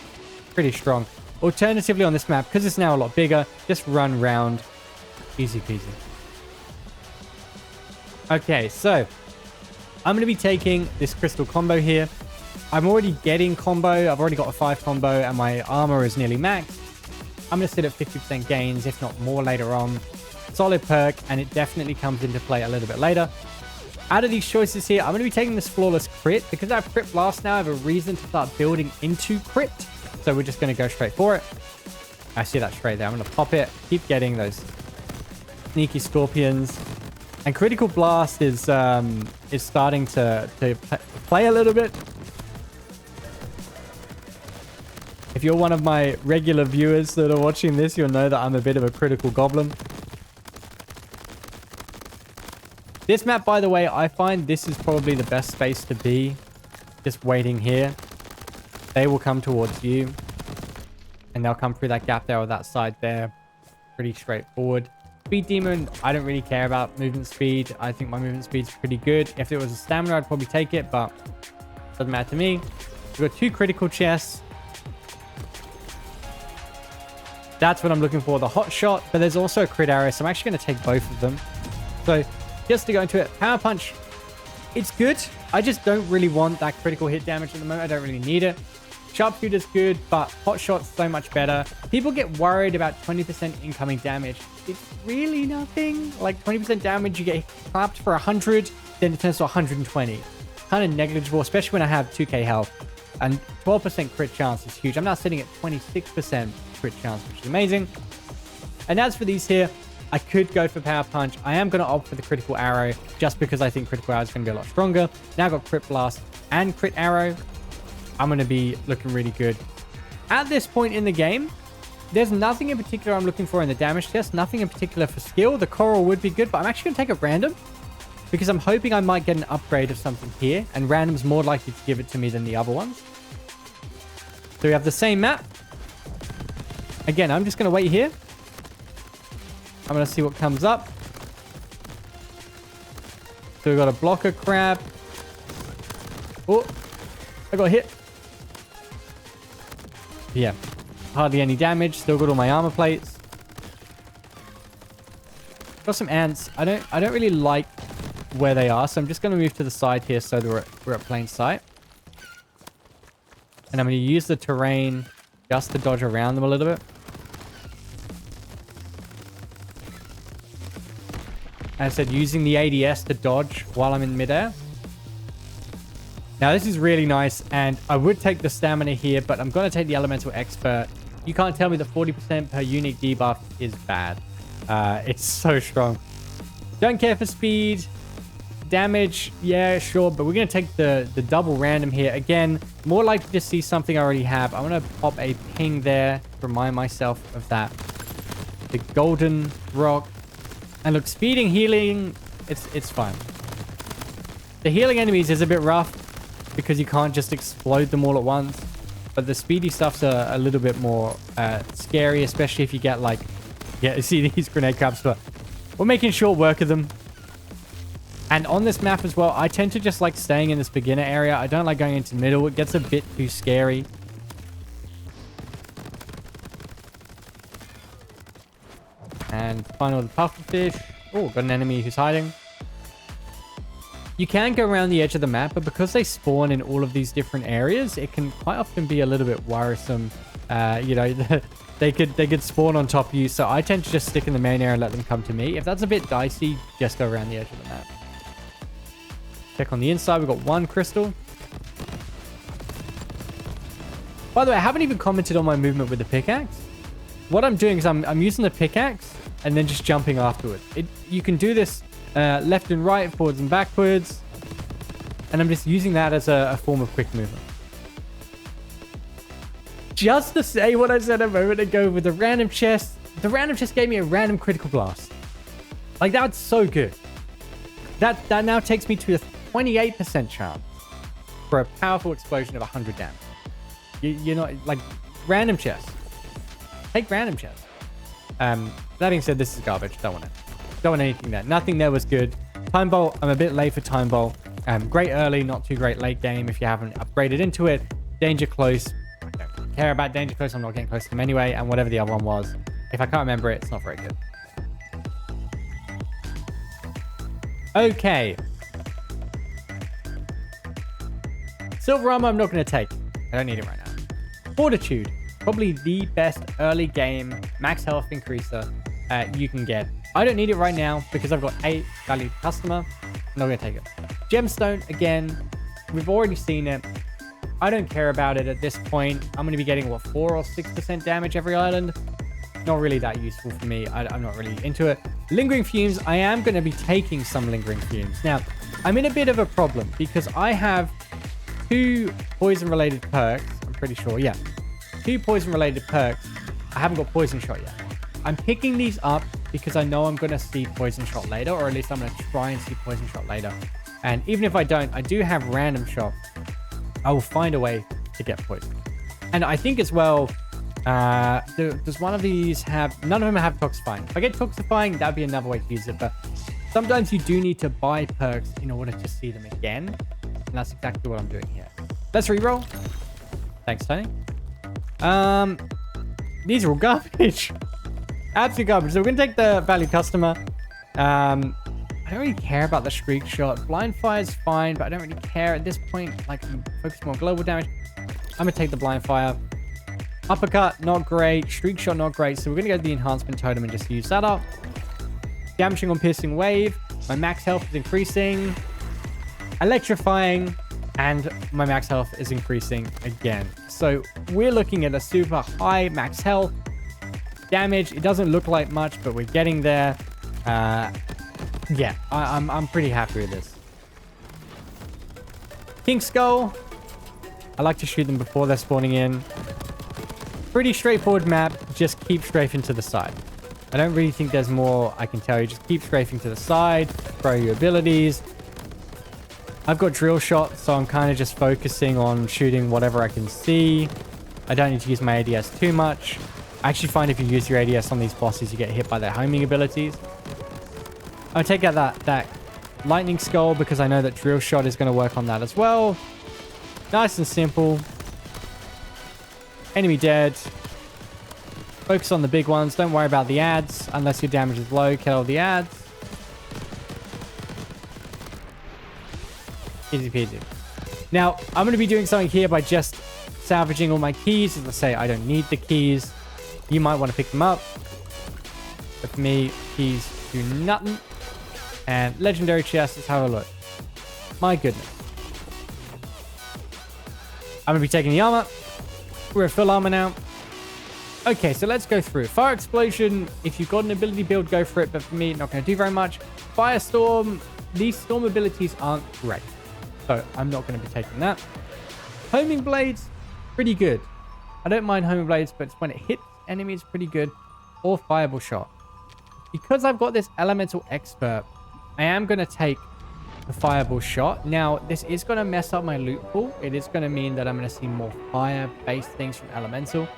pretty strong. Alternatively, on this map, because it's now a lot bigger, just run round. Easy peasy. Okay, so I'm going to be taking this crystal combo here. I'm already getting combo. I've already got a 5 combo, and my armor is nearly maxed. I'm going to sit at 50% gains, if not more later on. Solid perk, and it definitely comes into play a little bit later. Out of these choices here, I'm going to be taking this flawless crit. Because I have crit blast now, I have a reason to start building into crit. So we're just going to go straight for it. I see that straight there. I'm going to pop it. Keep getting those sneaky scorpions. And critical blast is starting to play a little bit. If you're one of my regular viewers that are watching this, you'll know that I'm a bit of a critical goblin. This map, by the way, I find this is probably the best space to be. Just waiting here. They will come towards you. And they'll come through that gap there or that side there. Pretty straightforward. Speed demon, I don't really care about movement speed. I think my movement speed's pretty good. If it was a stamina, I'd probably take it, but doesn't matter to me. We've got 2 critical chests. That's what I'm looking for, the hot shot, but there's also a crit arrow, so I'm actually going to take both of them. So just to go into it, power punch, it's good. I just don't really want that critical hit damage at the moment. I don't really need it. Sharpshooter's good, but hot shot's so much better. People get worried about 20% incoming damage. It's really nothing. Like 20% damage, you get clapped for 100, then it turns to 120. Kind of negligible, especially when I have 2k health. And 12% crit chance is huge. I'm now sitting at 26% crit chance, which is amazing. And as for these here, I could go for power punch. I am going to opt for the critical arrow just because I think critical arrow is going to be a lot stronger. Now I've got crit blast and crit arrow. I'm going to be looking really good. At this point in the game, there's nothing in particular I'm looking for in the damage test. Nothing in particular for skill. The coral would be good, but I'm actually going to take it random because I'm hoping I might get an upgrade of something here, and random's more likely to give it to me than the other ones. So we have the same map. Again, I'm just going to wait here. I'm going to see what comes up. So we've got a blocker crab. Oh, I got hit. Yeah, hardly any damage. Still got all my armor plates. Got some ants. I don't really like where they are, so I'm just going to move to the side here so that we're at plain sight. And I'm going to use the terrain just to dodge around them a little bit. As I said, using the ADS to dodge while I'm in midair. Now, this is really nice, and I would take the stamina here, but I'm going to take the elemental expert. You can't tell me that 40% per unique debuff is bad. It's so strong. Don't care for speed. Damage, yeah, sure, but we're going to take the double random here. Again, more likely to see something I already have. I'm going to pop a ping there to remind myself of that. The golden rock. And look, speeding, healing, it's fine. The healing enemies is a bit rough because you can't just explode them all at once. But the speedy stuff's a little bit more scary, especially if you get like... Yeah, you see these grenade crabs, but we're making short work of them. And on this map as well, I tend to just like staying in this beginner area. I don't like going into the middle. It gets a bit too scary. And final the pufferfish. Oh, got an enemy who's hiding. You can go around the edge of the map, but because they spawn in all of these different areas, it can quite often be a little bit worrisome. You know, they could spawn on top of you. So I tend to just stick in the main area and let them come to me. If that's a bit dicey, just go around the edge of the map. Check on the inside. We've got 1 crystal. By the way, I haven't even commented on my movement with the pickaxe. What I'm doing is I'm using the pickaxe and then just jumping afterwards. You can do this left and right, forwards and backwards. And I'm just using that as a form of quick movement. Just to say what I said a moment ago with the random chest. The random chest gave me a random critical blast. Like, that's so good. That now takes me to a 28% chance for a powerful explosion of 100 damage. You know, like, random chest. Take random chest. That being said, this is garbage. Don't want it. Don't want anything there. Nothing there was good. Time bolt, I'm a bit late for time bolt. Great early, not too great late game if you haven't upgraded into it. Danger close. Don't care about danger close. I'm not getting close to them anyway. And whatever the other one was, if I can't remember it, it's not very good. Okay. Silver armor, I'm not going to take. I don't need it right now. Fortitude. Probably the best early game max health increaser you can get. I don't need it right now because I've got 8 valued customer. I'm not going to take it. Gemstone, again, we've already seen it. I don't care about it at this point. I'm going to be getting, what, 4 or 6% damage every island? Not really that useful for me. I'm not really into it. Lingering fumes, I am going to be taking some lingering fumes. Now, I'm in a bit of a problem because I have 2 poison-related perks. I'm pretty sure, yeah. 2 poison-related perks. I haven't got poison shot yet. I'm picking these up because I know I'm going to see poison shot later, or at least I'm going to try and see poison shot later. And even if I don't, I do have random shot. I will find a way to get poison. And I think as well, does one of these have... None of them have toxifying. If I get toxifying, that'd be another way to use it. But sometimes you do need to buy perks in order to see them again. And that's exactly what I'm doing here. Let's reroll. Thanks, Tony. These are all garbage. Absolute garbage. So we're going to take the value customer. I don't really care about the streak shot. Blind fire is fine, but I don't really care at this point. Like, I'm focusing on global damage. I'm going to take the blind fire. Uppercut, not great. Streak shot, not great. So we're going to go to the enhancement totem and just use that up. Damaging on piercing wave. My max health is increasing. Electrifying. And my max health is increasing again. So we're looking at a super high max health. Damage, it doesn't look like much, but we're getting there. Yeah, I'm pretty happy with this. King Skull. I like to shoot them before they're spawning in. Pretty straightforward map. Just keep strafing to the side. I don't really think there's more I can tell you. Just keep strafing to the side. Grow your abilities. I've got drill shot, so I'm kind of just focusing on shooting whatever I can see. I don't need to use my ADS too much. I actually find if you use your ADS on these bosses, you get hit by their homing abilities. I'll take out that lightning skull because I know that drill shot is going to work on that as well. Nice and simple. Enemy dead. Focus on the big ones. Don't worry about the ads unless your damage is low. Kill all the ads. Easy peasy. Now, I'm going to be doing something here by just salvaging all my keys. As I say, I don't need the keys. You might want to pick them up. But for me, keys do nothing. And legendary chest, let's have a look. My goodness. I'm going to be taking the armor. We're at full armor now. Okay, so let's go through. Fire explosion. If you've got an ability build, go for it. But for me, not going to do very much. Firestorm. These storm abilities aren't great. So I'm not going to be taking that. Homing blades, pretty good. I don't mind homing blades, but when it hits enemies, pretty good. Or fireball shot. Because I've got this elemental expert, I am going to take the fireball shot. Now, this is going to mess up my loot pool. It is going to mean that I'm going to see more fire-based things from elemental.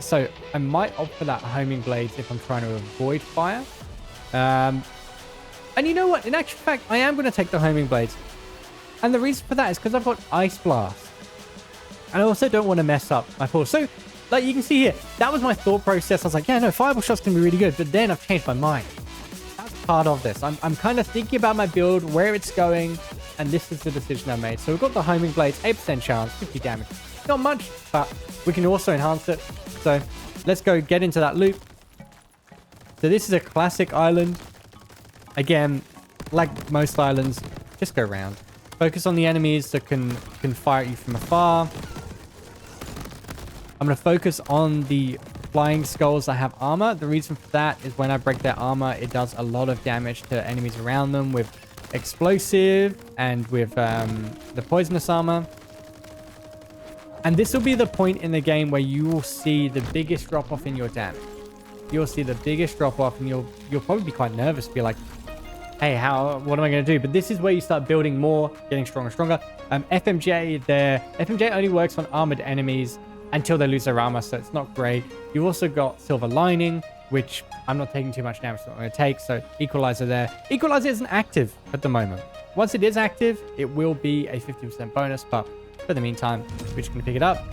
So I might opt for that homing blades if I'm trying to avoid fire. And you know what? In actual fact, I am going to take the homing blades. And the reason for that is because I've got Ice Blast. And I also don't want to mess up my pool. So, like you can see here, that was my thought process. I was like, yeah, no, fireball shots can be really good. But then I've changed my mind. That's part of this. I'm kind of thinking about my build, where it's going. And this is the decision I made. So we've got the homing blades, 8% chance, 50 damage. Not much, but we can also enhance it. So let's go get into that loop. So this is a classic island. Again, like most islands, just go round. Focus on the enemies that can fire at you from afar. I'm going to focus on the flying skulls that have armor. The reason for that is when I break their armor, it does a lot of damage to enemies around them with explosive and with the poisonous armor. And this will be the point in the game where you will see the biggest drop off in your damage. You'll see the biggest drop off and you'll probably be quite nervous, be like, hey, what am I going to do? But this is where you start building more, getting stronger and stronger. FMJ only works on armored enemies until they lose their armor, so it's not great. You've also got Silver Lining, which I'm not taking too much damage, so I'm going to take. So Equalizer there. Equalizer isn't active at the moment. Once it is active, it will be a 50% bonus, but for the meantime, we're just going to pick it up.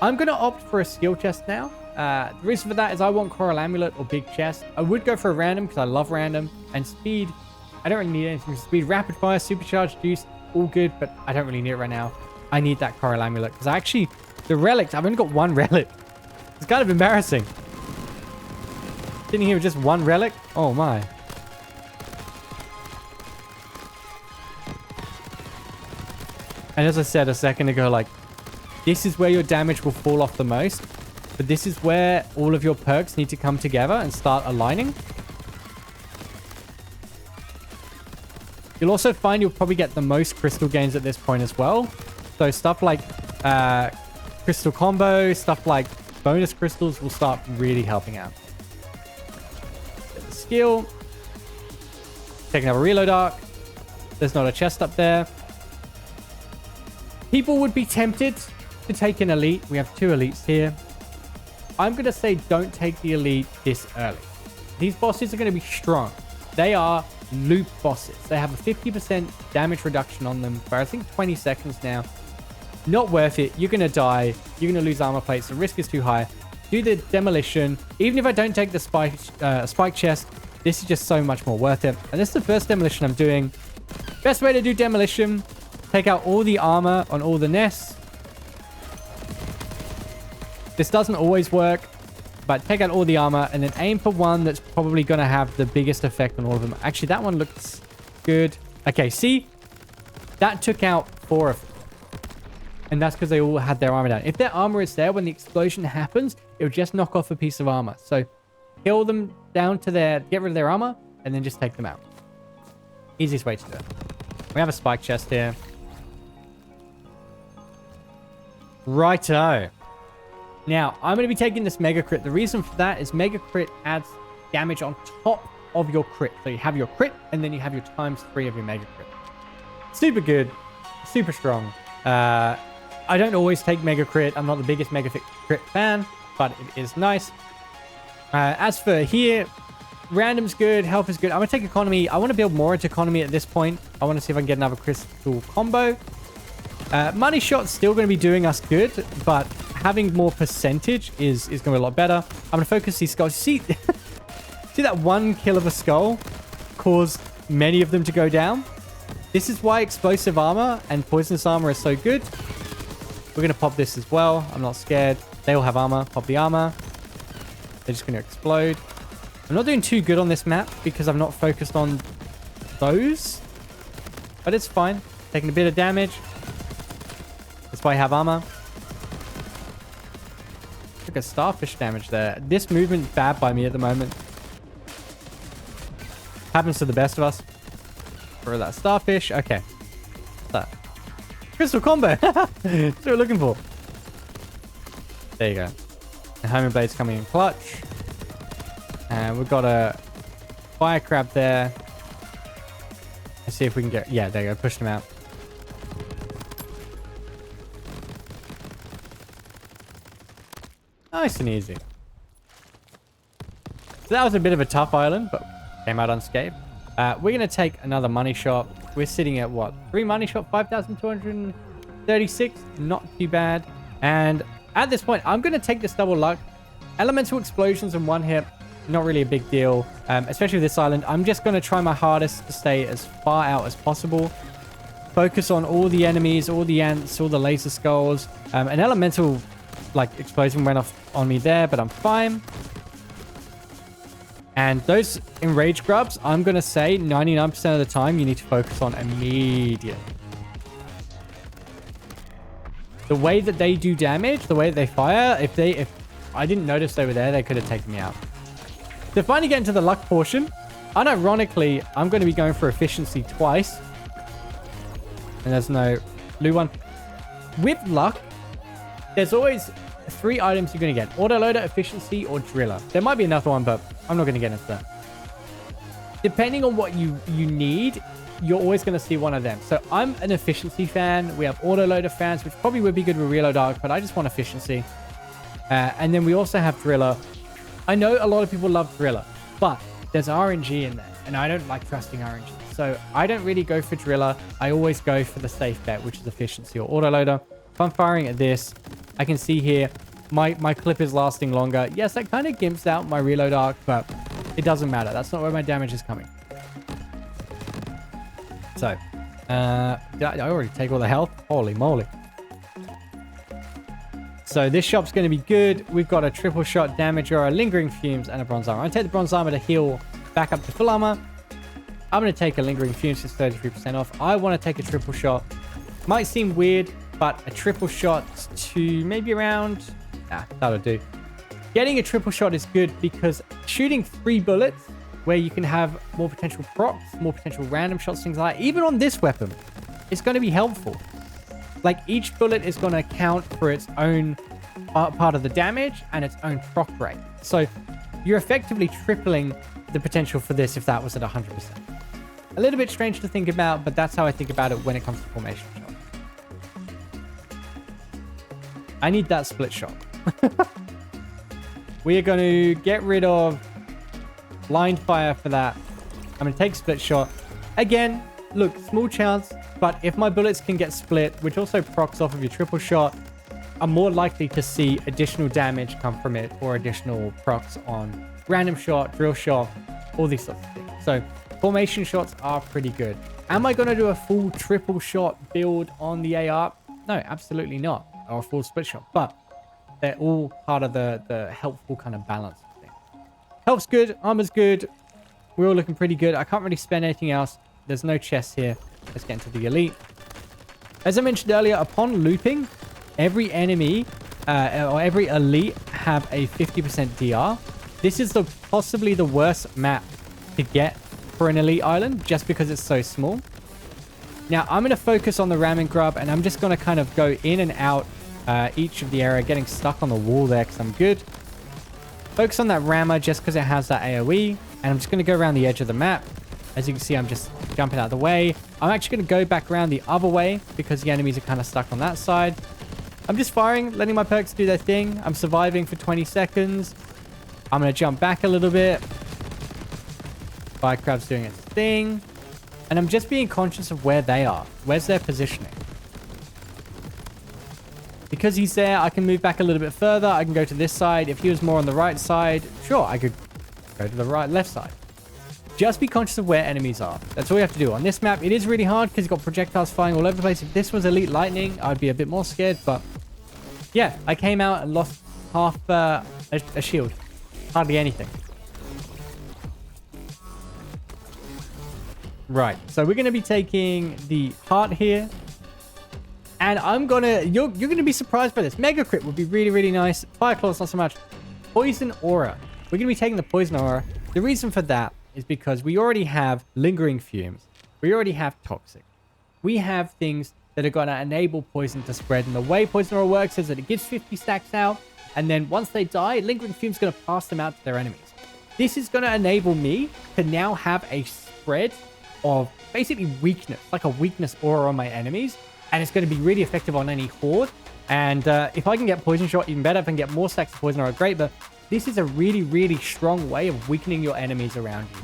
I'm going to opt for a skill chest now. The reason for that is I want Coral Amulet or Big Chest. I would go for a random because I love random. And speed, I don't really need anything for speed. Rapid fire, supercharged juice, all good, but I don't really need it right now. I need that Coral Amulet because the relics, I've only got one relic. It's kind of embarrassing. Sitting here with just one relic? Oh my. And as I said a second ago, like, this is where your damage will fall off the most. But this is where all of your perks need to come together and start aligning. You'll also find you'll probably get the most crystal gains at this point as well. So stuff like crystal combo, stuff like bonus crystals will start really helping out. Get the skill. Take another reload arc. There's not a chest up there. People would be tempted to take an elite. We have 2 elites here. I'm going to say don't take the elite this early. These bosses are going to be strong. They are loop bosses. They have a 50% damage reduction on them for I think 20 seconds now. Not worth it. You're going to die. You're going to lose armor plates. The risk is too high. Do the demolition. Even if I don't take the spike chest, this is just so much more worth it. And this is the first demolition I'm doing. Best way to do demolition, take out all the armor on all the nests. This doesn't always work, but take out all the armor and then aim for one that's probably going to have the biggest effect on all of them. Actually, that one looks good. Okay, see? That took out 4 of them. And that's because they all had their armor down. If their armor is there when the explosion happens, it will just knock off a piece of armor. So kill them down to get rid of their armor, and then just take them out. Easiest way to do it. We have a spike chest here. Righto. Now, I'm going to be taking this Mega Crit. The reason for that is Mega Crit adds damage on top of your crit. So you have your crit, and then you have your ×3 of your Mega Crit. Super good. Super strong. I don't always take Mega Crit. I'm not the biggest Mega Crit fan, but it is nice. As for here, random's good, health is good. I'm going to take economy. I want to build more into economy at this point. I want to see if I can get another crystal combo. Money shot's still going to be doing us good, but having more percentage is going to be a lot better. I'm going to focus these skulls. See that one kill of a skull caused many of them to go down? This is why explosive armor and poisonous armor is so good. We're going to pop this as well. I'm not scared. They all have armor. Pop the armor. They're just going to explode. I'm not doing too good on this map because I've not focused on those. But it's fine. Taking a bit of damage. That's why I have armor. Took a starfish damage there. This movement's bad by me at the moment. Happens to the best of us. For that starfish. Okay. What's that? Crystal combo. That's what we're looking for. There you go. The homing blade's coming in clutch. And we've got a fire crab there. Let's see if we can get... Yeah, there you go. Push them out. Nice and easy. So that was a bit of a tough island, but came out unscathed. We're going to take another money shot. We're sitting at what? 3 money shot, 5,236. Not too bad. And at this point, I'm going to take this double luck. Elemental explosions in one hit. Not really a big deal. Especially with this island. I'm just going to try my hardest to stay as far out as possible. Focus on all the enemies, all the ants, all the laser skulls. An elemental explosion went off on me there, but I'm fine. And those enraged grubs, I'm going to say 99% of the time you need to focus on immediately. The way that they do damage, the way that they fire, if I didn't notice they were there, they could have taken me out. To finally get into the luck portion, unironically, I'm going to be going for efficiency twice. And there's no blue one. With luck, there's always 3 items you're going to get. Autoloader, efficiency, or driller. There might be another one, but I'm not going to get into that. Depending on what you need, you're always going to see one of them. So I'm an efficiency fan. We have autoloader fans, which probably would be good with reload arc, but I just want efficiency. And then we also have driller. I know a lot of people love driller, but there's RNG in there, and I don't like trusting RNG. So I don't really go for driller. I always go for the safe bet, which is efficiency or autoloader. If I'm firing at this, I can see here my clip is lasting longer. Yes, that kind of gimps out my reload arc, but it doesn't matter. That's not where my damage is coming. So, did I already take all the health? Holy moly. So this shop's going to be good. We've got a triple shot damager, a lingering fumes, and a bronze armor. I'm going to take the bronze armor to heal back up to full armor. I'm going to take a lingering fumes, it's 33% off. I want to take a triple shot. Might seem weird, but a triple shot to maybe around... that'll do. Getting a triple shot is good because shooting 3 bullets where you can have more potential procs, more potential random shots, things like that, even on this weapon, it's going to be helpful. Like each bullet is going to count for its own part of the damage and its own proc rate. So you're effectively tripling the potential for this if that was at 100%. A little bit strange to think about, but that's how I think about it when it comes to formation shot. I need that split shot. We are going to get rid of blind fire for that. I'm going to take split shot. Again, look, small chance. But if my bullets can get split, which also procs off of your triple shot, I'm more likely to see additional damage come from it, or additional procs on random shot, drill shot, all these sorts of things. So formation shots are pretty good. Am I going to do a full triple shot build on the AR? No, absolutely not. Or a full split shot. But they're all part of the helpful kind of balance thing. Health's good. Armor's good. We're all looking pretty good. I can't really spend anything else. There's no chests here. Let's get into the elite. As I mentioned earlier, upon looping, every enemy or every elite have a 50% DR. This is possibly the worst map to get for an elite island, just because it's so small. Now, I'm going to focus on the ramming grub, and I'm just going to kind of go in and out each of the area, getting stuck on the wall there because I'm good. Focus on that rammer just because it has that AoE, and I'm just going to go around the edge of the map. As you can see, I'm just jumping out of the way. I'm actually going to go back around the other way because the enemies are kind of stuck on that side. I'm just firing, letting my perks do their thing. I'm surviving for 20 seconds. I'm going to jump back a little bit. Firecraft's doing its thing. And I'm just being conscious of where they are. Where's their positioning? Because he's there, I can move back a little bit further. I can go to this side. If he was more on the right side, sure, I could go to the left side. Just be conscious of where enemies are. That's all you have to do. On this map, it is really hard because you've got projectiles flying all over the place. If this was Elite Lightning, I'd be a bit more scared. But yeah, I came out and lost half a shield. Hardly anything. Right, so we're going to be taking the heart here. And you're going to be surprised by this. Mega Crit would be really, really nice. Fire Claws, not so much. Poison Aura. We're going to be taking the Poison Aura. The reason for that is because we already have Lingering Fumes. We already have Toxic. We have things that are going to enable poison to spread. And the way Poison Aura works is that it gives 50 stacks out. And then once they die, Lingering Fumes is going to pass them out to their enemies. This is going to enable me to now have a spread of basically weakness, like a weakness aura on my enemies, and it's going to be really effective on any horde. And if I can get poison shot, even better. If I can get more stacks of poison aura, great. But this is a really, really strong way of weakening your enemies around you.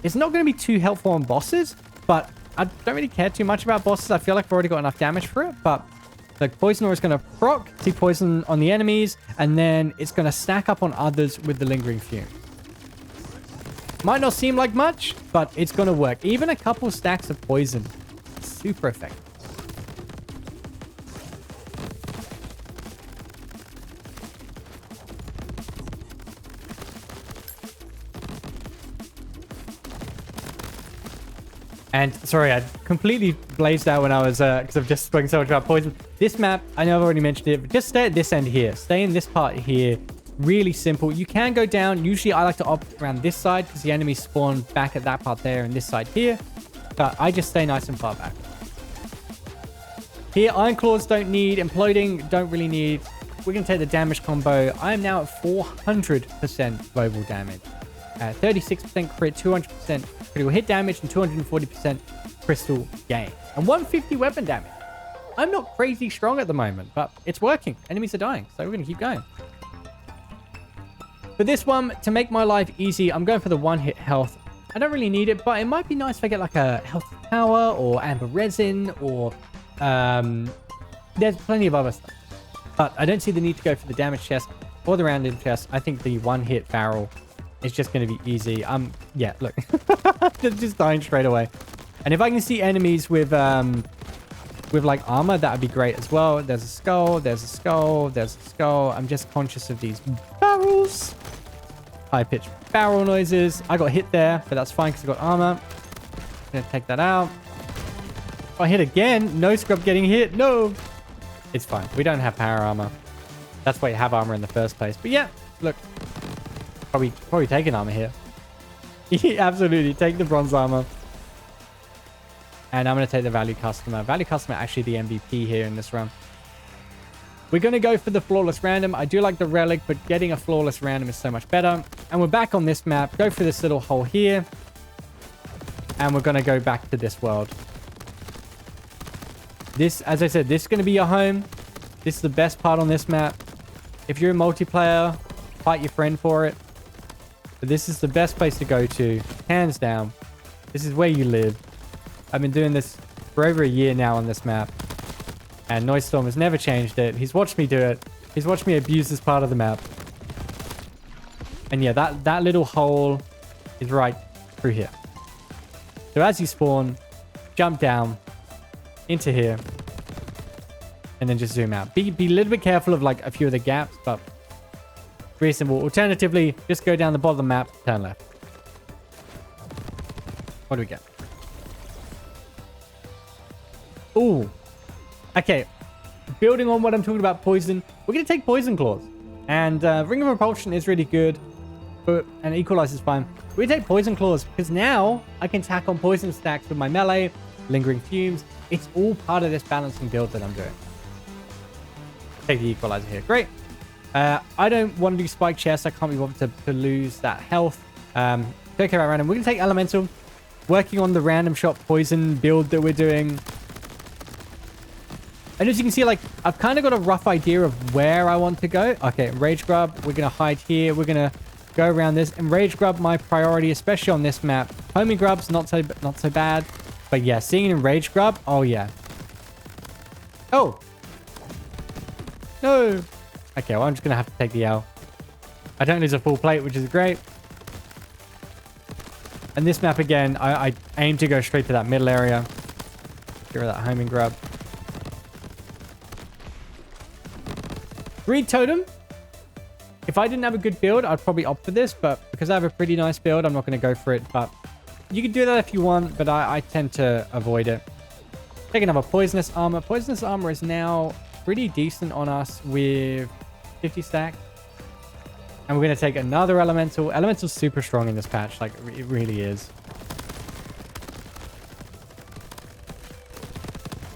It's not going to be too helpful on bosses, but I don't really care too much about bosses. I feel like I've already got enough damage for it. But the poison aura is going to proc, see poison on the enemies, and then it's going to stack up on others with the lingering fume. Might not seem like much, but it's going to work. Even a couple stacks of poison. Super effective. And sorry, I completely blazed out when I was, because I've just spoken so much about poison. This map, I know I've already mentioned it, but just stay at this end here. Stay in this part here. Really simple. You can go down. Usually I like to opt around this side because the enemies spawn back at that part there and this side here. But I just stay nice and far back. Here, Iron Claws don't need. Imploding don't really need. We're going to take the damage combo. I am now at 400% global damage. 36% crit, 200% critical hit damage, and 240% crystal gain. And 150 weapon damage. I'm not crazy strong at the moment, but it's working. Enemies are dying, so we're going to keep going. For this one, to make my life easy, I'm going for the one-hit health. I don't really need it, but it might be nice if I get like a health tower or amber resin or there's plenty of other stuff. But I don't see the need to go for the damage chest or the random chest. I think the one-hit barrel is just going to be easy. Yeah, look. They're just dying straight away. And if I can see enemies with like armor, that would be great as well. There's a skull, there's a skull, there's a skull. I'm just conscious of these barrels. High-pitched barrel noises. I got hit there, but that's fine because I got armor. I'm going to take that out. If I hit again, NoScrub getting hit. No. It's fine. We don't have power armor. That's why you have armor in the first place. But yeah, look. Probably taking armor here. Absolutely. Take the bronze armor. And I'm going to take the value customer. Value customer actually the MVP here in this run. We're going to go for the flawless random. I do like the relic, but getting a flawless random is so much better. And we're back on this map. Go for this little hole here. And we're going to go back to this world. This, as I said, this is going to be your home. This is the best part on this map. If you're a multiplayer, fight your friend for it. But this is the best place to go to, hands down. This is where you live. I've been doing this for over a year now on this map. And Noisestorm has never changed it. He's watched me do it. He's watched me abuse this part of the map. And yeah, that little hole is right through here. So as you spawn, jump down into here. And then just zoom out. Be a little bit careful of like a few of the gaps, but pretty simple. Alternatively, just go down the bottom of the map, turn left. What do we get? Ooh. Okay. Building on what I'm talking about, poison. We're going to take poison claws. And Ring of Repulsion is really good. And Equalize is fine. We take poison claws because now I can tack on poison stacks with my melee, lingering fumes. It's all part of this balancing build that I'm doing. Take the Equalizer here. Great. I don't want to do Spike Chest. I can't be bothered to lose that health. Take care about random. We're going to take Elemental. Working on the random shot poison build that we're doing. And as you can see, like, I've kind of got a rough idea of where I want to go. Okay, Rage Grub. We're going to hide here. We're going to go around this. And Rage Grub, my priority, especially on this map. Homing Grub's not so bad. But yeah, seeing it in Rage Grub, oh yeah. Oh. No. Okay, well, I'm just going to have to take the L. I don't lose a full plate, which is great. And this map, again, I aim to go straight to that middle area. Get rid of that homing grub. Greed Totem. If I didn't have a good build, I'd probably opt for this. But because I have a pretty nice build, I'm not going to go for it. But you can do that if you want. But I tend to avoid it. Take another Poisonous Armor. Poisonous Armor is now pretty decent on us with 50 stack. And we're going to take another Elemental. Elemental's super strong in this patch. Like, it really is.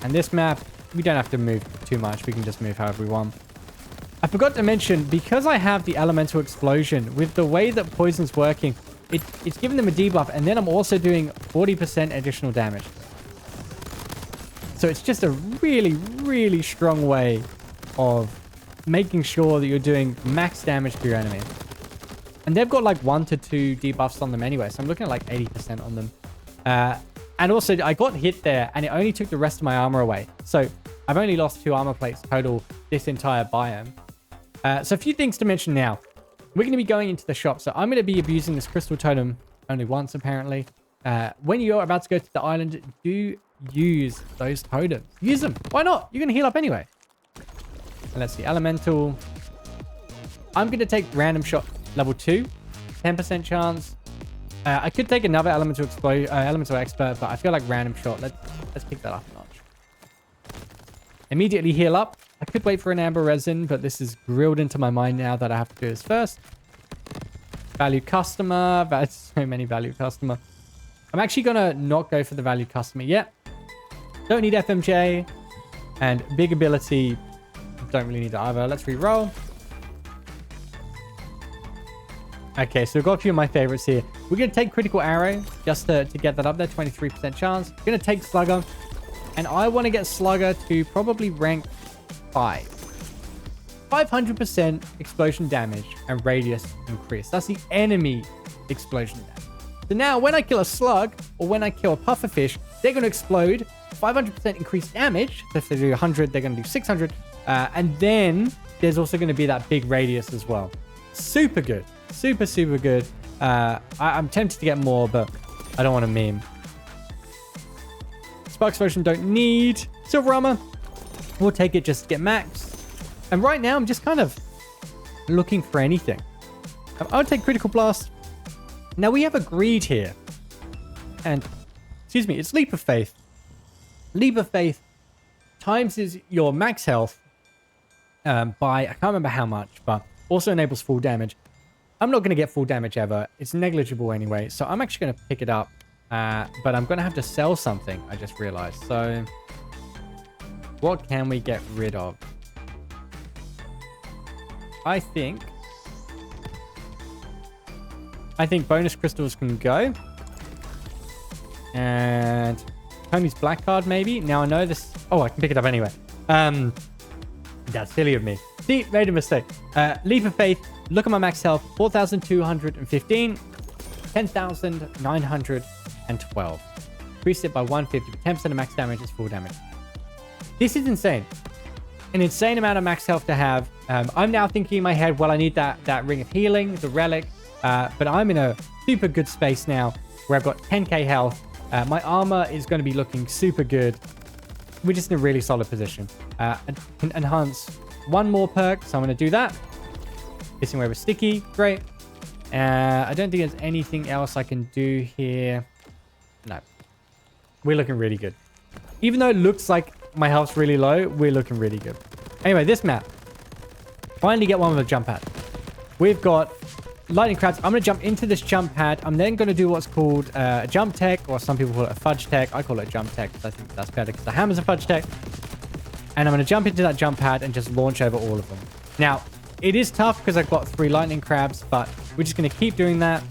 And this map, we don't have to move too much. We can just move however we want. I forgot to mention, because I have the Elemental Explosion, with the way that Poison's working, it's giving them a debuff. And then I'm also doing 40% additional damage. So it's just a really, really strong way of making sure that you're doing max damage to your enemy. And they've got like 1 to 2 debuffs on them anyway. So I'm looking at like 80% on them. And also I got hit there and it only took the rest of my armor away. So I've only lost 2 armor plates total this entire biome. So a few things to mention now. We're going to be going into the shop. So I'm going to be abusing this crystal totem only once apparently. When you're about to go to the island, do use those totems. Use them. Why not? You're going to heal up anyway. And let's see. Elemental. I'm going to take Random Shot level 2. 10% chance. I could take another Elemental Expert, but I feel like Random Shot. Let's pick that up a notch. Immediately heal up. I could wait for an Amber Resin, but this is grilled into my mind now that I have to do this first. Value Customer. That's so many Value Customer. I'm actually going to not go for the Value Customer yet. Don't need FMJ. And Big Ability. Don't really need that either. Let's re-roll. Okay, so we've got a few of my favorites here. We're going to take Critical Arrow just to get that up there. 23% chance. We're going to take Slugger. And I want to get Slugger to probably rank 5. 500% explosion damage and radius increase. That's the enemy explosion damage. So now when I kill a slug or when I kill a pufferfish, they're going to explode. 500% increased damage. So if they do 100, they're going to do 600. And then there's also going to be that big radius as well. Super good. Super, super good. I'm tempted to get more, but I don't want to meme. Spark Explosion don't need. Silver Armor. We'll take it just to get max. And right now, I'm just kind of looking for anything. I'll take Critical Blast. Now, we have a Greed here. And, excuse me, it's Leap of Faith. Leap of Faith times is your max health by, I can't remember how much, but also enables full damage. I'm not going to get full damage ever. It's negligible anyway. So I'm actually going to pick it up. But I'm going to have to sell something, I just realized. So what can we get rid of? I think bonus crystals can go. And Tony's black card maybe. Now I know this. Oh, I can pick it up anyway. That's silly of me. See, made a mistake. Leap of Faith. Look at my max health. 4,215. 10,912. Increase it by 150, but 10% of max damage is full damage. This is insane. An insane amount of max health to have. I'm now thinking in my head, well, I need that ring of healing, the relic, but I'm in a super good space now where I've got 10k health. My armor is going to be looking super good. We're just in a really solid position. Can enhance one more perk, so I'm going to do that. Missing away with sticky, great. I don't think there's anything else I can do here. No. We're looking really good. Even though it looks like my health's really low, we're looking really good. Anyway, this map. Finally get one with a jump pad. We've got lightning crabs. I'm going to jump into this jump pad. I'm then going to do what's called a jump tech, or some people call it a fudge tech. I call it jump tech because I think that's better because the hammer's a fudge tech. And I'm going to jump into that jump pad and just launch over all of them. Now, it is tough because I've got 3 lightning crabs, but we're just going to keep doing that.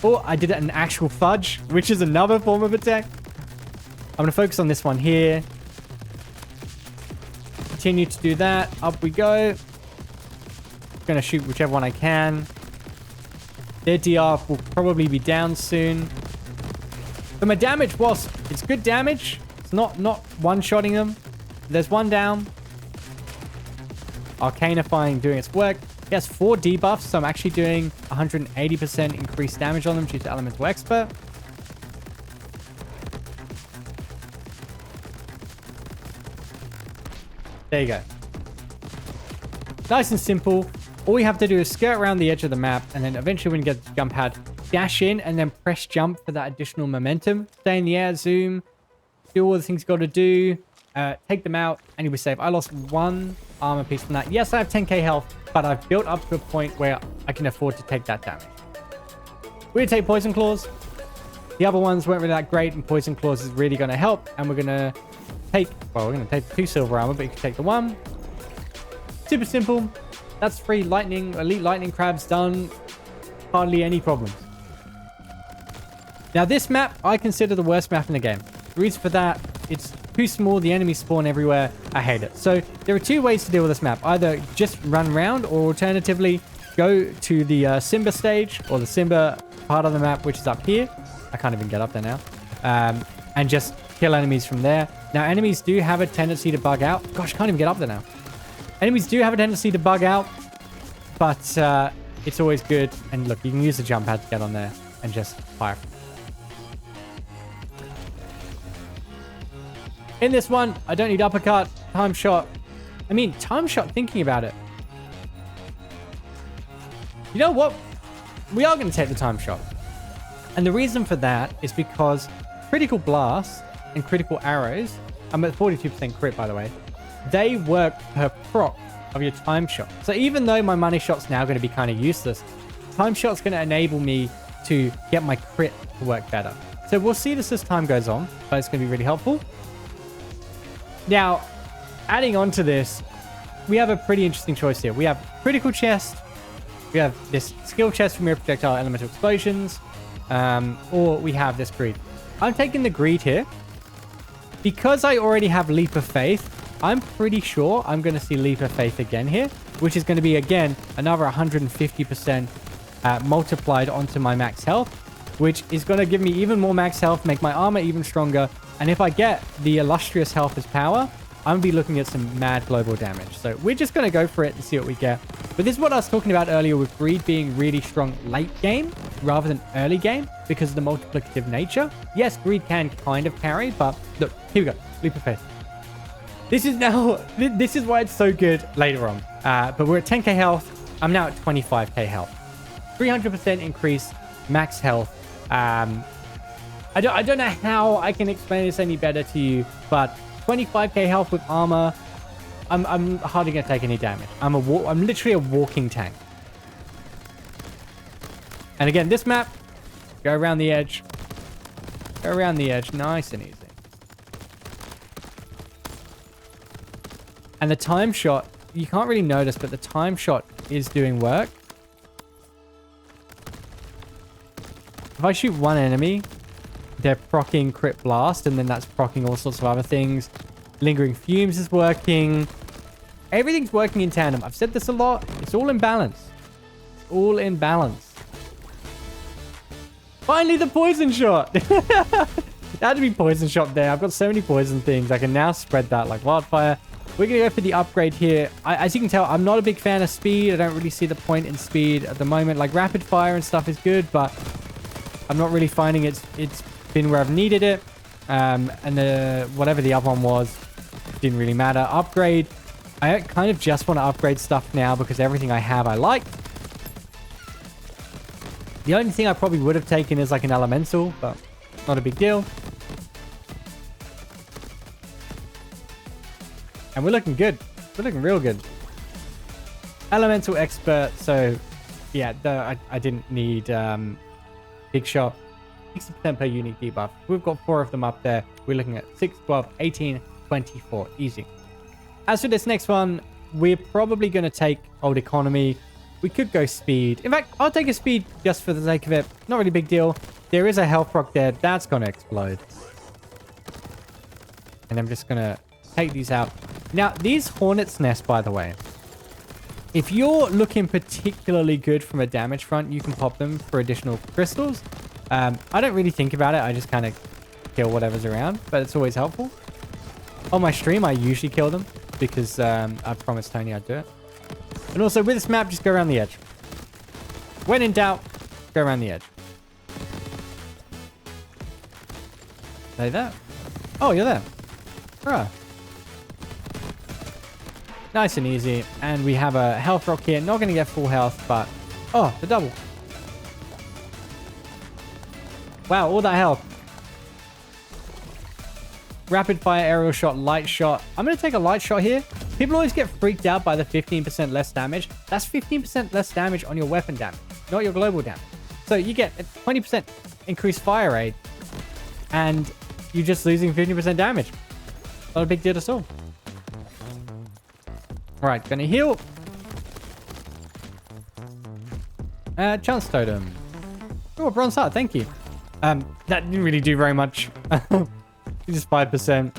Oh, I did it an actual fudge, which is another form of attack. I'm going to focus on this one here. Continue to do that. Up we go. Going to shoot whichever one I can. Their DR will probably be down soon. But my damage, whilst it's good damage, it's not one-shotting them. There's one down. Arcanifying doing its work. He has 4 debuffs, so I'm actually doing 180% increased damage on them due to Elemental Expert. There you go. Nice and simple. All we have to do is skirt around the edge of the map, and then eventually when you get the jump pad, dash in and then press jump for that additional momentum. Stay in the air, zoom, do all the things you got to do, take them out, and you'll be safe. I lost 1 armor piece from that. Yes, I have 10k health, but I've built up to a point where I can afford to take that damage. We're going to take Poison Claws. The other ones weren't really that great, and Poison Claws is really going to help. And we're going to take, well, we're going to take 2 silver armor, but you can take the 1. Super simple. That's 3 elite lightning crabs done. Hardly any problems. Now, this map, I consider the worst map in the game. The reason for that, it's too small. The enemies spawn everywhere. I hate it. So there are 2 ways to deal with this map. Either just run around, or alternatively, go to the Simba stage, or the Simba part of the map, which is up here. I can't even get up there now. And just kill enemies from there. Now, enemies do have a tendency to bug out. Gosh, I can't even get up there now. Enemies do have a tendency to bug out, but it's always good. And look, you can use the jump pad to get on there and just fire. In this one, I don't need uppercut, time shot. I mean, time shot, thinking about it. You know what? We are going to take the time shot. And the reason for that is because critical blasts and critical arrows, I'm at 42% crit, by the way, they work per proc of your time shot. So even though my money shot's now going to be kind of useless, time shot's going to enable me to get my crit to work better. So we'll see this as time goes on, but it's going to be really helpful. Now, adding on to this, we have a pretty interesting choice here. We have critical chest, we have this skill chest for mere projectile elemental explosions, or we have this greed. I'm taking the greed here. Because I already have Leap of Faith, I'm pretty sure I'm going to see Leap of Faith again here, which is going to be, again, another 150% multiplied onto my max health, which is going to give me even more max health, make my armor even stronger. And if I get the illustrious health as power, I'm going to be looking at some mad global damage. So we're just going to go for it and see what we get. But this is what I was talking about earlier with greed being really strong late game rather than early game because of the multiplicative nature. Yes, greed can kind of carry, but look, here we go. Leap of Faith. This is why it's so good later on. But we're at 10k health. I'm now at 25k health. 300% increase max health. I don't know how I can explain this any better to you, but 25k health with armor, I'm hardly going to take any damage. I'm literally a walking tank. And again, this map, go around the edge. Go around the edge, nice and easy. And the time shot, you can't really notice, but the time shot is doing work. If I shoot one enemy, they're proccing crit blast, and then that's proccing all sorts of other things. Lingering fumes is working. Everything's working in tandem. I've said this a lot. It's all in balance. It's all in balance. Finally, the poison shot. That had to be poison shot there. I've got so many poison things. I can now spread that like wildfire. We're going to go for the upgrade here. As you can tell, I'm not a big fan of speed. I don't really see the point in speed at the moment. Like rapid fire and stuff is good, but I'm not really finding it's been where I've needed it. And whatever the other one was, didn't really matter. Upgrade. I kind of just want to upgrade stuff now because everything I have I like. The only thing I probably would have taken is like an elemental, but not a big deal. And we're looking good. We're looking real good. Elemental expert. So, yeah, I didn't need big shot. 60% per unique debuff. We've got 4 of them up there. We're looking at 6, 12, 18, 24. Easy. As for this next one, we're probably going to take old economy. We could go speed. In fact, I'll take a speed just for the sake of it. Not really big deal. There is a health rock there. That's going to explode. And I'm just going to take these out. Now, these hornets' nest, by the way, if you're looking particularly good from a damage front, you can pop them for additional crystals. I don't really think about it. I just kind of kill whatever's around, but it's always helpful. On my stream, I usually kill them because I promised Tony I'd do it. And also, with this map, just go around the edge. When in doubt, go around the edge. Say that. Oh, you're there. Bruh. Nice and easy. And we have a health rock here. Not going to get full health, but... Oh, the double. Wow, all that health. Rapid fire, aerial shot, light shot. I'm going to take a light shot here. People always get freaked out by the 15% less damage. That's 15% less damage on your weapon damage, not your global damage. So you get a 20% increased fire rate, and you're just losing 50% damage. Not a big deal at all. All right, gonna heal. Chance totem. Oh, bronze heart, thank you. That didn't really do very much. Just 5%.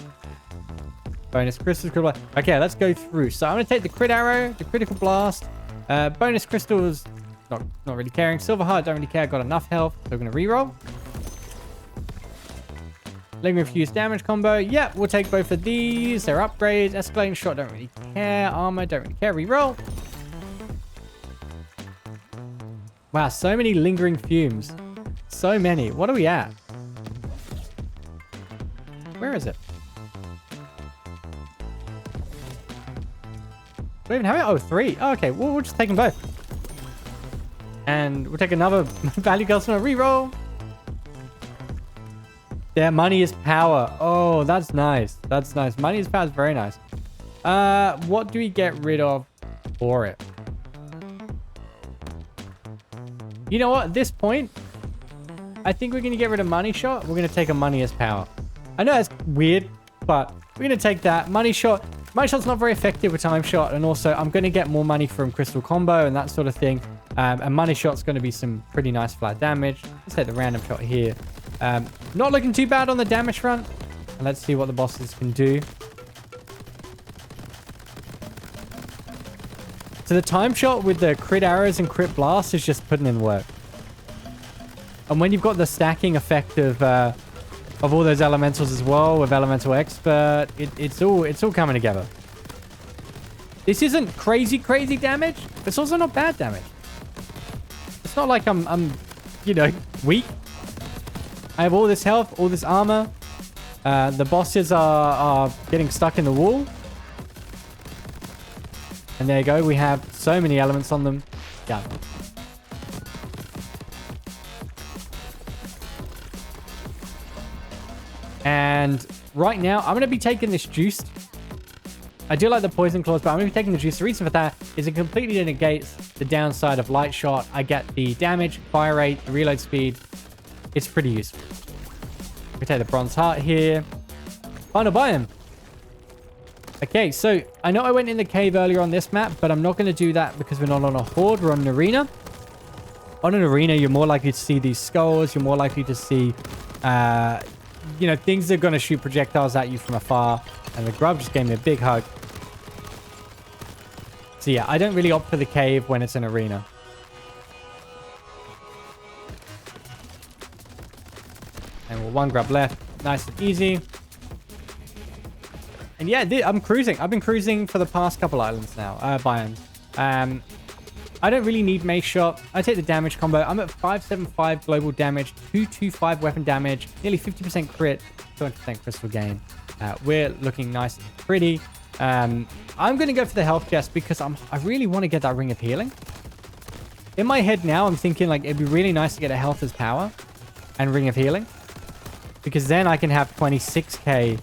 Bonus crystals. Okay, let's go through. So I'm gonna take the crit arrow, the critical blast, bonus crystals. Not really caring. Silver heart, don't really care. Got enough health, so we're gonna reroll. Lingering fuse damage combo. Yeah, we'll take both of these. They're upgrades. Escalating shot, don't really care. Armor, don't really care. Reroll. Wow, so many lingering fumes. So many. What are we at? Where is it? Do we even have it? Oh, 3. Oh, okay, we'll just take them both. And we'll take another value customer reroll. Yeah, money is power. Oh, that's nice. That's nice. Money is power is very nice. What do we get rid of for it? You know what? At this point, I think we're going to get rid of money shot. We're going to take a money as power. I know that's weird, but we're going to take that. Money shot. Money shot's not very effective with time shot. And also, I'm going to get more money from crystal combo and that sort of thing. And money shot's going to be some pretty nice flat damage. Let's take the random shot here. Not looking too bad on the damage front. And let's see what the bosses can do. So the time shot with the crit arrows and crit blast is just putting in work. And when you've got the stacking effect of all those elementals as well with elemental expert, it's all coming together. This isn't crazy damage. It's also not bad damage. It's not like I'm you know, weak. I have all this health, all this armor. The bosses are getting stuck in the wall. And there you go. We have so many elements on them. Yeah. And right now, I'm going to be taking this juice. I do like the poison claws, but I'm going to be taking the juice. The reason for that is it completely negates the downside of light shot. I get the damage, fire rate, the reload speed. It's pretty useful. We take the bronze heart here. Final biome. Okay, so I know I went in the cave earlier on this map, but I'm not going to do that because we're not on a horde. We're on an arena. On an arena, you're more likely to see these skulls. You're more likely to see, you know, things that are going to shoot projectiles at you from afar. And the grub just gave me a big hug. So yeah, I don't really opt for the cave when it's an arena. And we'll one grub left. nice and easy. And yeah, I'm cruising. I've been cruising for the past couple islands now, biomes. I don't really need mace shot. I take the damage combo. I'm at 575 global damage, 225 weapon damage, nearly 50% crit, 200% crystal gain. We're looking nice and pretty. I'm going to go for the health chest because I really want to get that ring of healing. In my head now, I'm thinking like it'd be really nice to get a health as power and ring of healing, because then I can have 26k,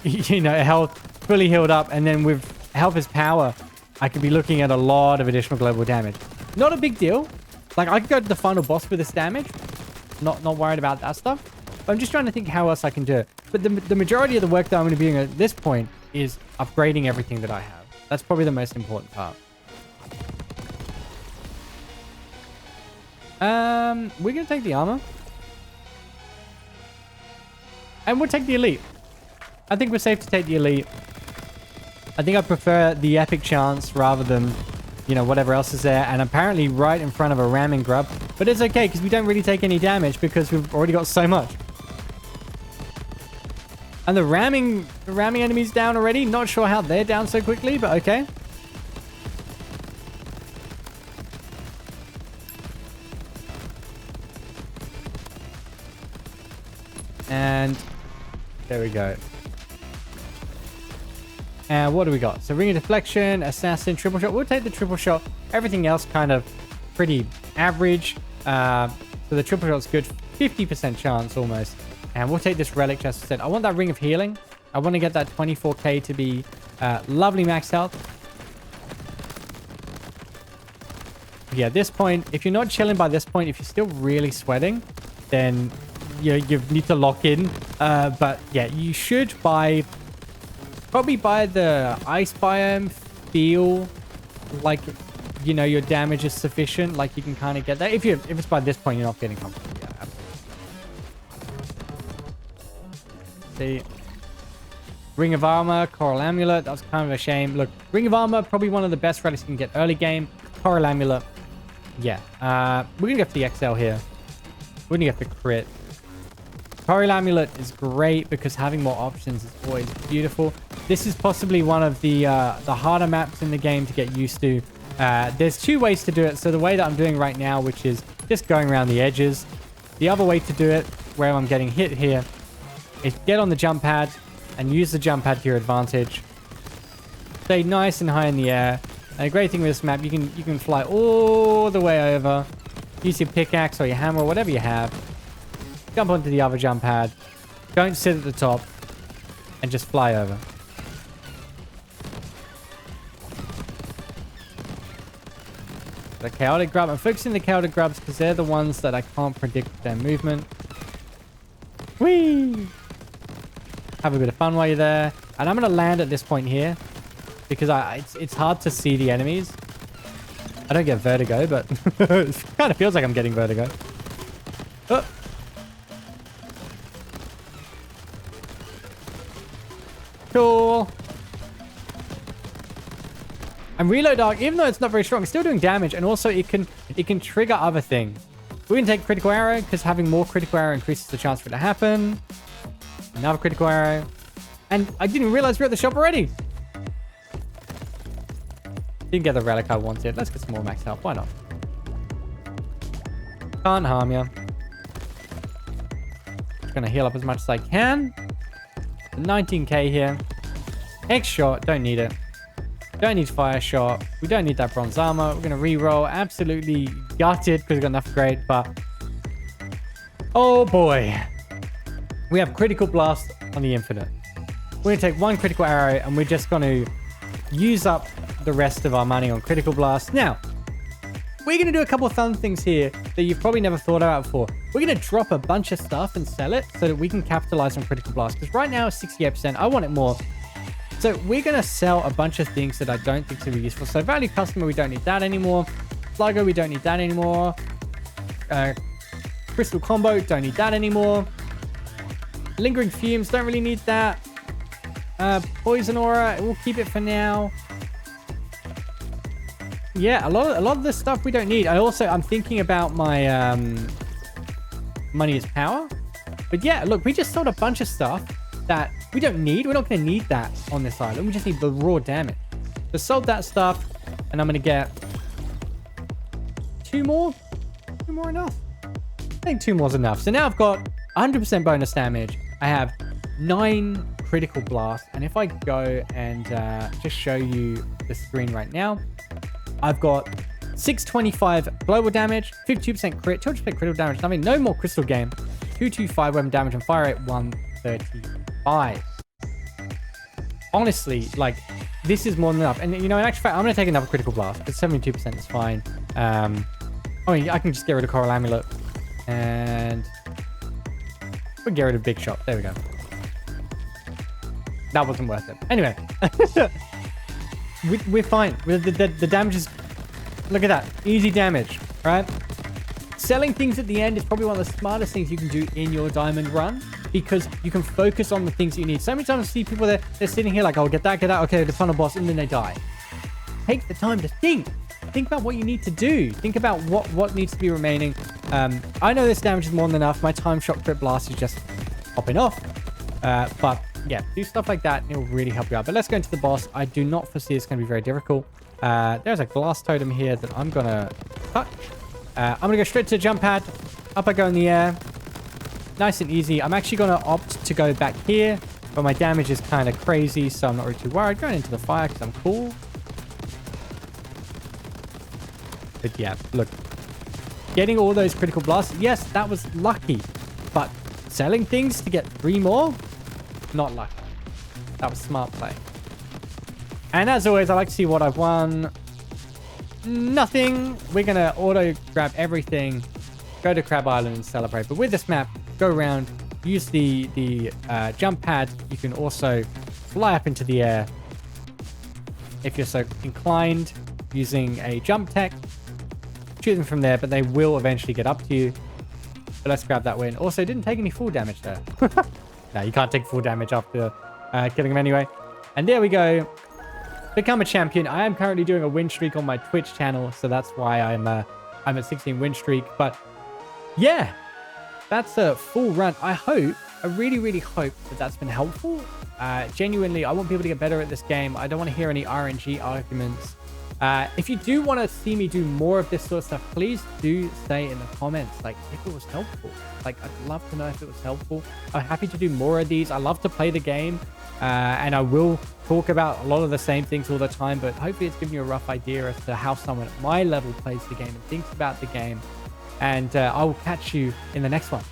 you know, health fully healed up, and then with health as power, I could be looking at a lot of additional global damage. Not a big deal. Like, I could go to the final boss with this damage. Not worried about that stuff. But I'm just trying to think how else I can do it. But the majority of the work that I'm going to be doing at this point is upgrading everything that I have. That's probably the most important part. We're going to take the armor. And we'll take the elite. I think we're safe to take the elite. I think I prefer the epic chance rather than, you know, whatever else is there. And apparently right in front of a ramming grub. But it's okay because we don't really take any damage because we've already got so much. And the ramming enemies down already. Not sure how they're down so quickly, but okay. And there we go. And what do we got? So ring of deflection, assassin, triple shot. We'll take the triple shot. Everything else kind of pretty average. So the triple shot's good. 50% chance almost. And we'll take this relic chest instead. I want that ring of healing. I want to get that 24k to be lovely max health. Yeah, at this point, if you're not chilling by this point, if you're still really sweating, then you need to lock in. But yeah, you should probably by the ice biome feel like, you know, your damage is sufficient. Like you can kind of get that. If it's by this point, you're not feeling comfortable. Yeah, absolutely. See. Ring of Armor, Coral Amulet. That was kind of a shame. Look, Ring of Armor, probably one of the best relics you can get early game. Coral Amulet. Yeah. We're going to go for the XL here. We're going to go for crit. Coral Amulet is great because having more options is always beautiful. This is possibly one of the harder maps in the game to get used to. There's two ways to do it. So the way that I'm doing right now, which is just going around the edges. The other way to do it, where I'm getting hit here, is get on the jump pad and use the jump pad to your advantage. Stay nice and high in the air. And the great thing with this map, you can fly all the way over. Use your pickaxe or your hammer or whatever you have. Jump onto the other jump pad. Don't sit at the top. And just fly over. The chaotic grub. I'm focusing the chaotic grubs because they're the ones that I can't predict their movement. Whee! Have a bit of fun while you're there. And I'm going to land at this point here. Because it's hard to see the enemies. I don't get vertigo, but it kind of feels like I'm getting vertigo. Oh. Cool. And Reload Arc, even though it's not very strong, it's still doing damage, and also it can trigger other things. We're gonna take Critical Arrow because having more Critical Arrow increases the chance for it to happen. Another Critical Arrow, and I didn't realize we're at the shop already. Didn't get the relic I wanted. Let's get some more max health. Why not? Can't harm you. Just gonna heal up as much as I can. 19k here. X shot, don't need it. Don't need fire shot. We don't need that bronze armor. We're gonna re-roll. Absolutely gutted because we got enough upgrade, but oh boy, we have critical blast on the infinite. We're gonna take one critical arrow and we're just gonna use up the rest of our money on critical blast. Now, we're gonna do a couple of fun things here that you've probably never thought about before. We're gonna drop a bunch of stuff and sell it so that we can capitalize on critical blast. Because right now it's 68%. I want it more. So we're gonna sell a bunch of things that I don't think are useful. So value customer, we don't need that anymore. Slugger, we don't need that anymore. Crystal combo, don't need that anymore. Lingering fumes, don't really need that. Poison aura, we'll keep it for now. Yeah, a lot of this stuff we don't need. I'm thinking about my money is power. But yeah, look, we just sold a bunch of stuff that we don't need. We're not going to need that on this island. We just need the raw damage. So sold that stuff, and I'm going to get 2 more. 2 more enough? I think 2 more is enough. So now I've got 100% bonus damage. I have 9 critical blasts. And if I go and just show you the screen right now, I've got 625 global damage, 52% crit, 200% critical damage. I mean, no more crystal game. 225 weapon damage and fire rate 135. Honestly, like, this is more than enough. And, you know, in actual fact, I'm going to take another critical blast because 72% is fine. I mean, I can just get rid of Coral Amulet and we'll get rid of Big Shot. There we go. That wasn't worth it. Anyway, we're fine. The damage is... Look at that. Easy damage, right? Selling things at the end is probably one of the smartest things you can do in your diamond run because you can focus on the things you need. So many times I see people they're sitting here like, oh, get that, okay, the final boss, and then they die. Take the time to think. Think about what you need to do. Think about what needs to be remaining. I know this damage is more than enough. My time shot crit blast is just popping off. But yeah, do stuff like that and it will really help you out. But let's go into the boss. I do not foresee it's going to be very difficult. There's a glass totem here that I'm going to touch. I'm going to go straight to the jump pad. Up I go in the air. Nice and easy. I'm actually going to opt to go back here, but my damage is kind of crazy, so I'm not really too worried. Going into the fire because I'm cool. But yeah, look. Getting all those critical blasts, yes, that was lucky. But selling things to get 3 more, not lucky. That was smart play. And as always, I like to see what I've won. Nothing. We're going to auto grab everything, go to Crab Island and celebrate. But with this map, go around, use the jump pad. You can also fly up into the air if you're so inclined, using a jump tech. Shoot them from there, but they will eventually get up to you. But let's grab that win. Also, didn't take any full damage there. No, you can't take full damage after killing him anyway. And there we go. Become a champion. I am currently doing a win streak on my Twitch channel, so that's why I'm at 16 win streak. But yeah, that's a full run. I really hope that that's been helpful. Genuinely, I want people to get better at this game. I don't want to hear any RNG arguments. If you do want to see me do more of this sort of stuff, please do say in the comments, like, if it was helpful. Like, I'd love to know if it was helpful. I'm happy to do more of these. I love to play the game, and I will talk about a lot of the same things all the time, but hopefully it's giving you a rough idea as to how someone at my level plays the game and thinks about the game. And I will catch you in the next one.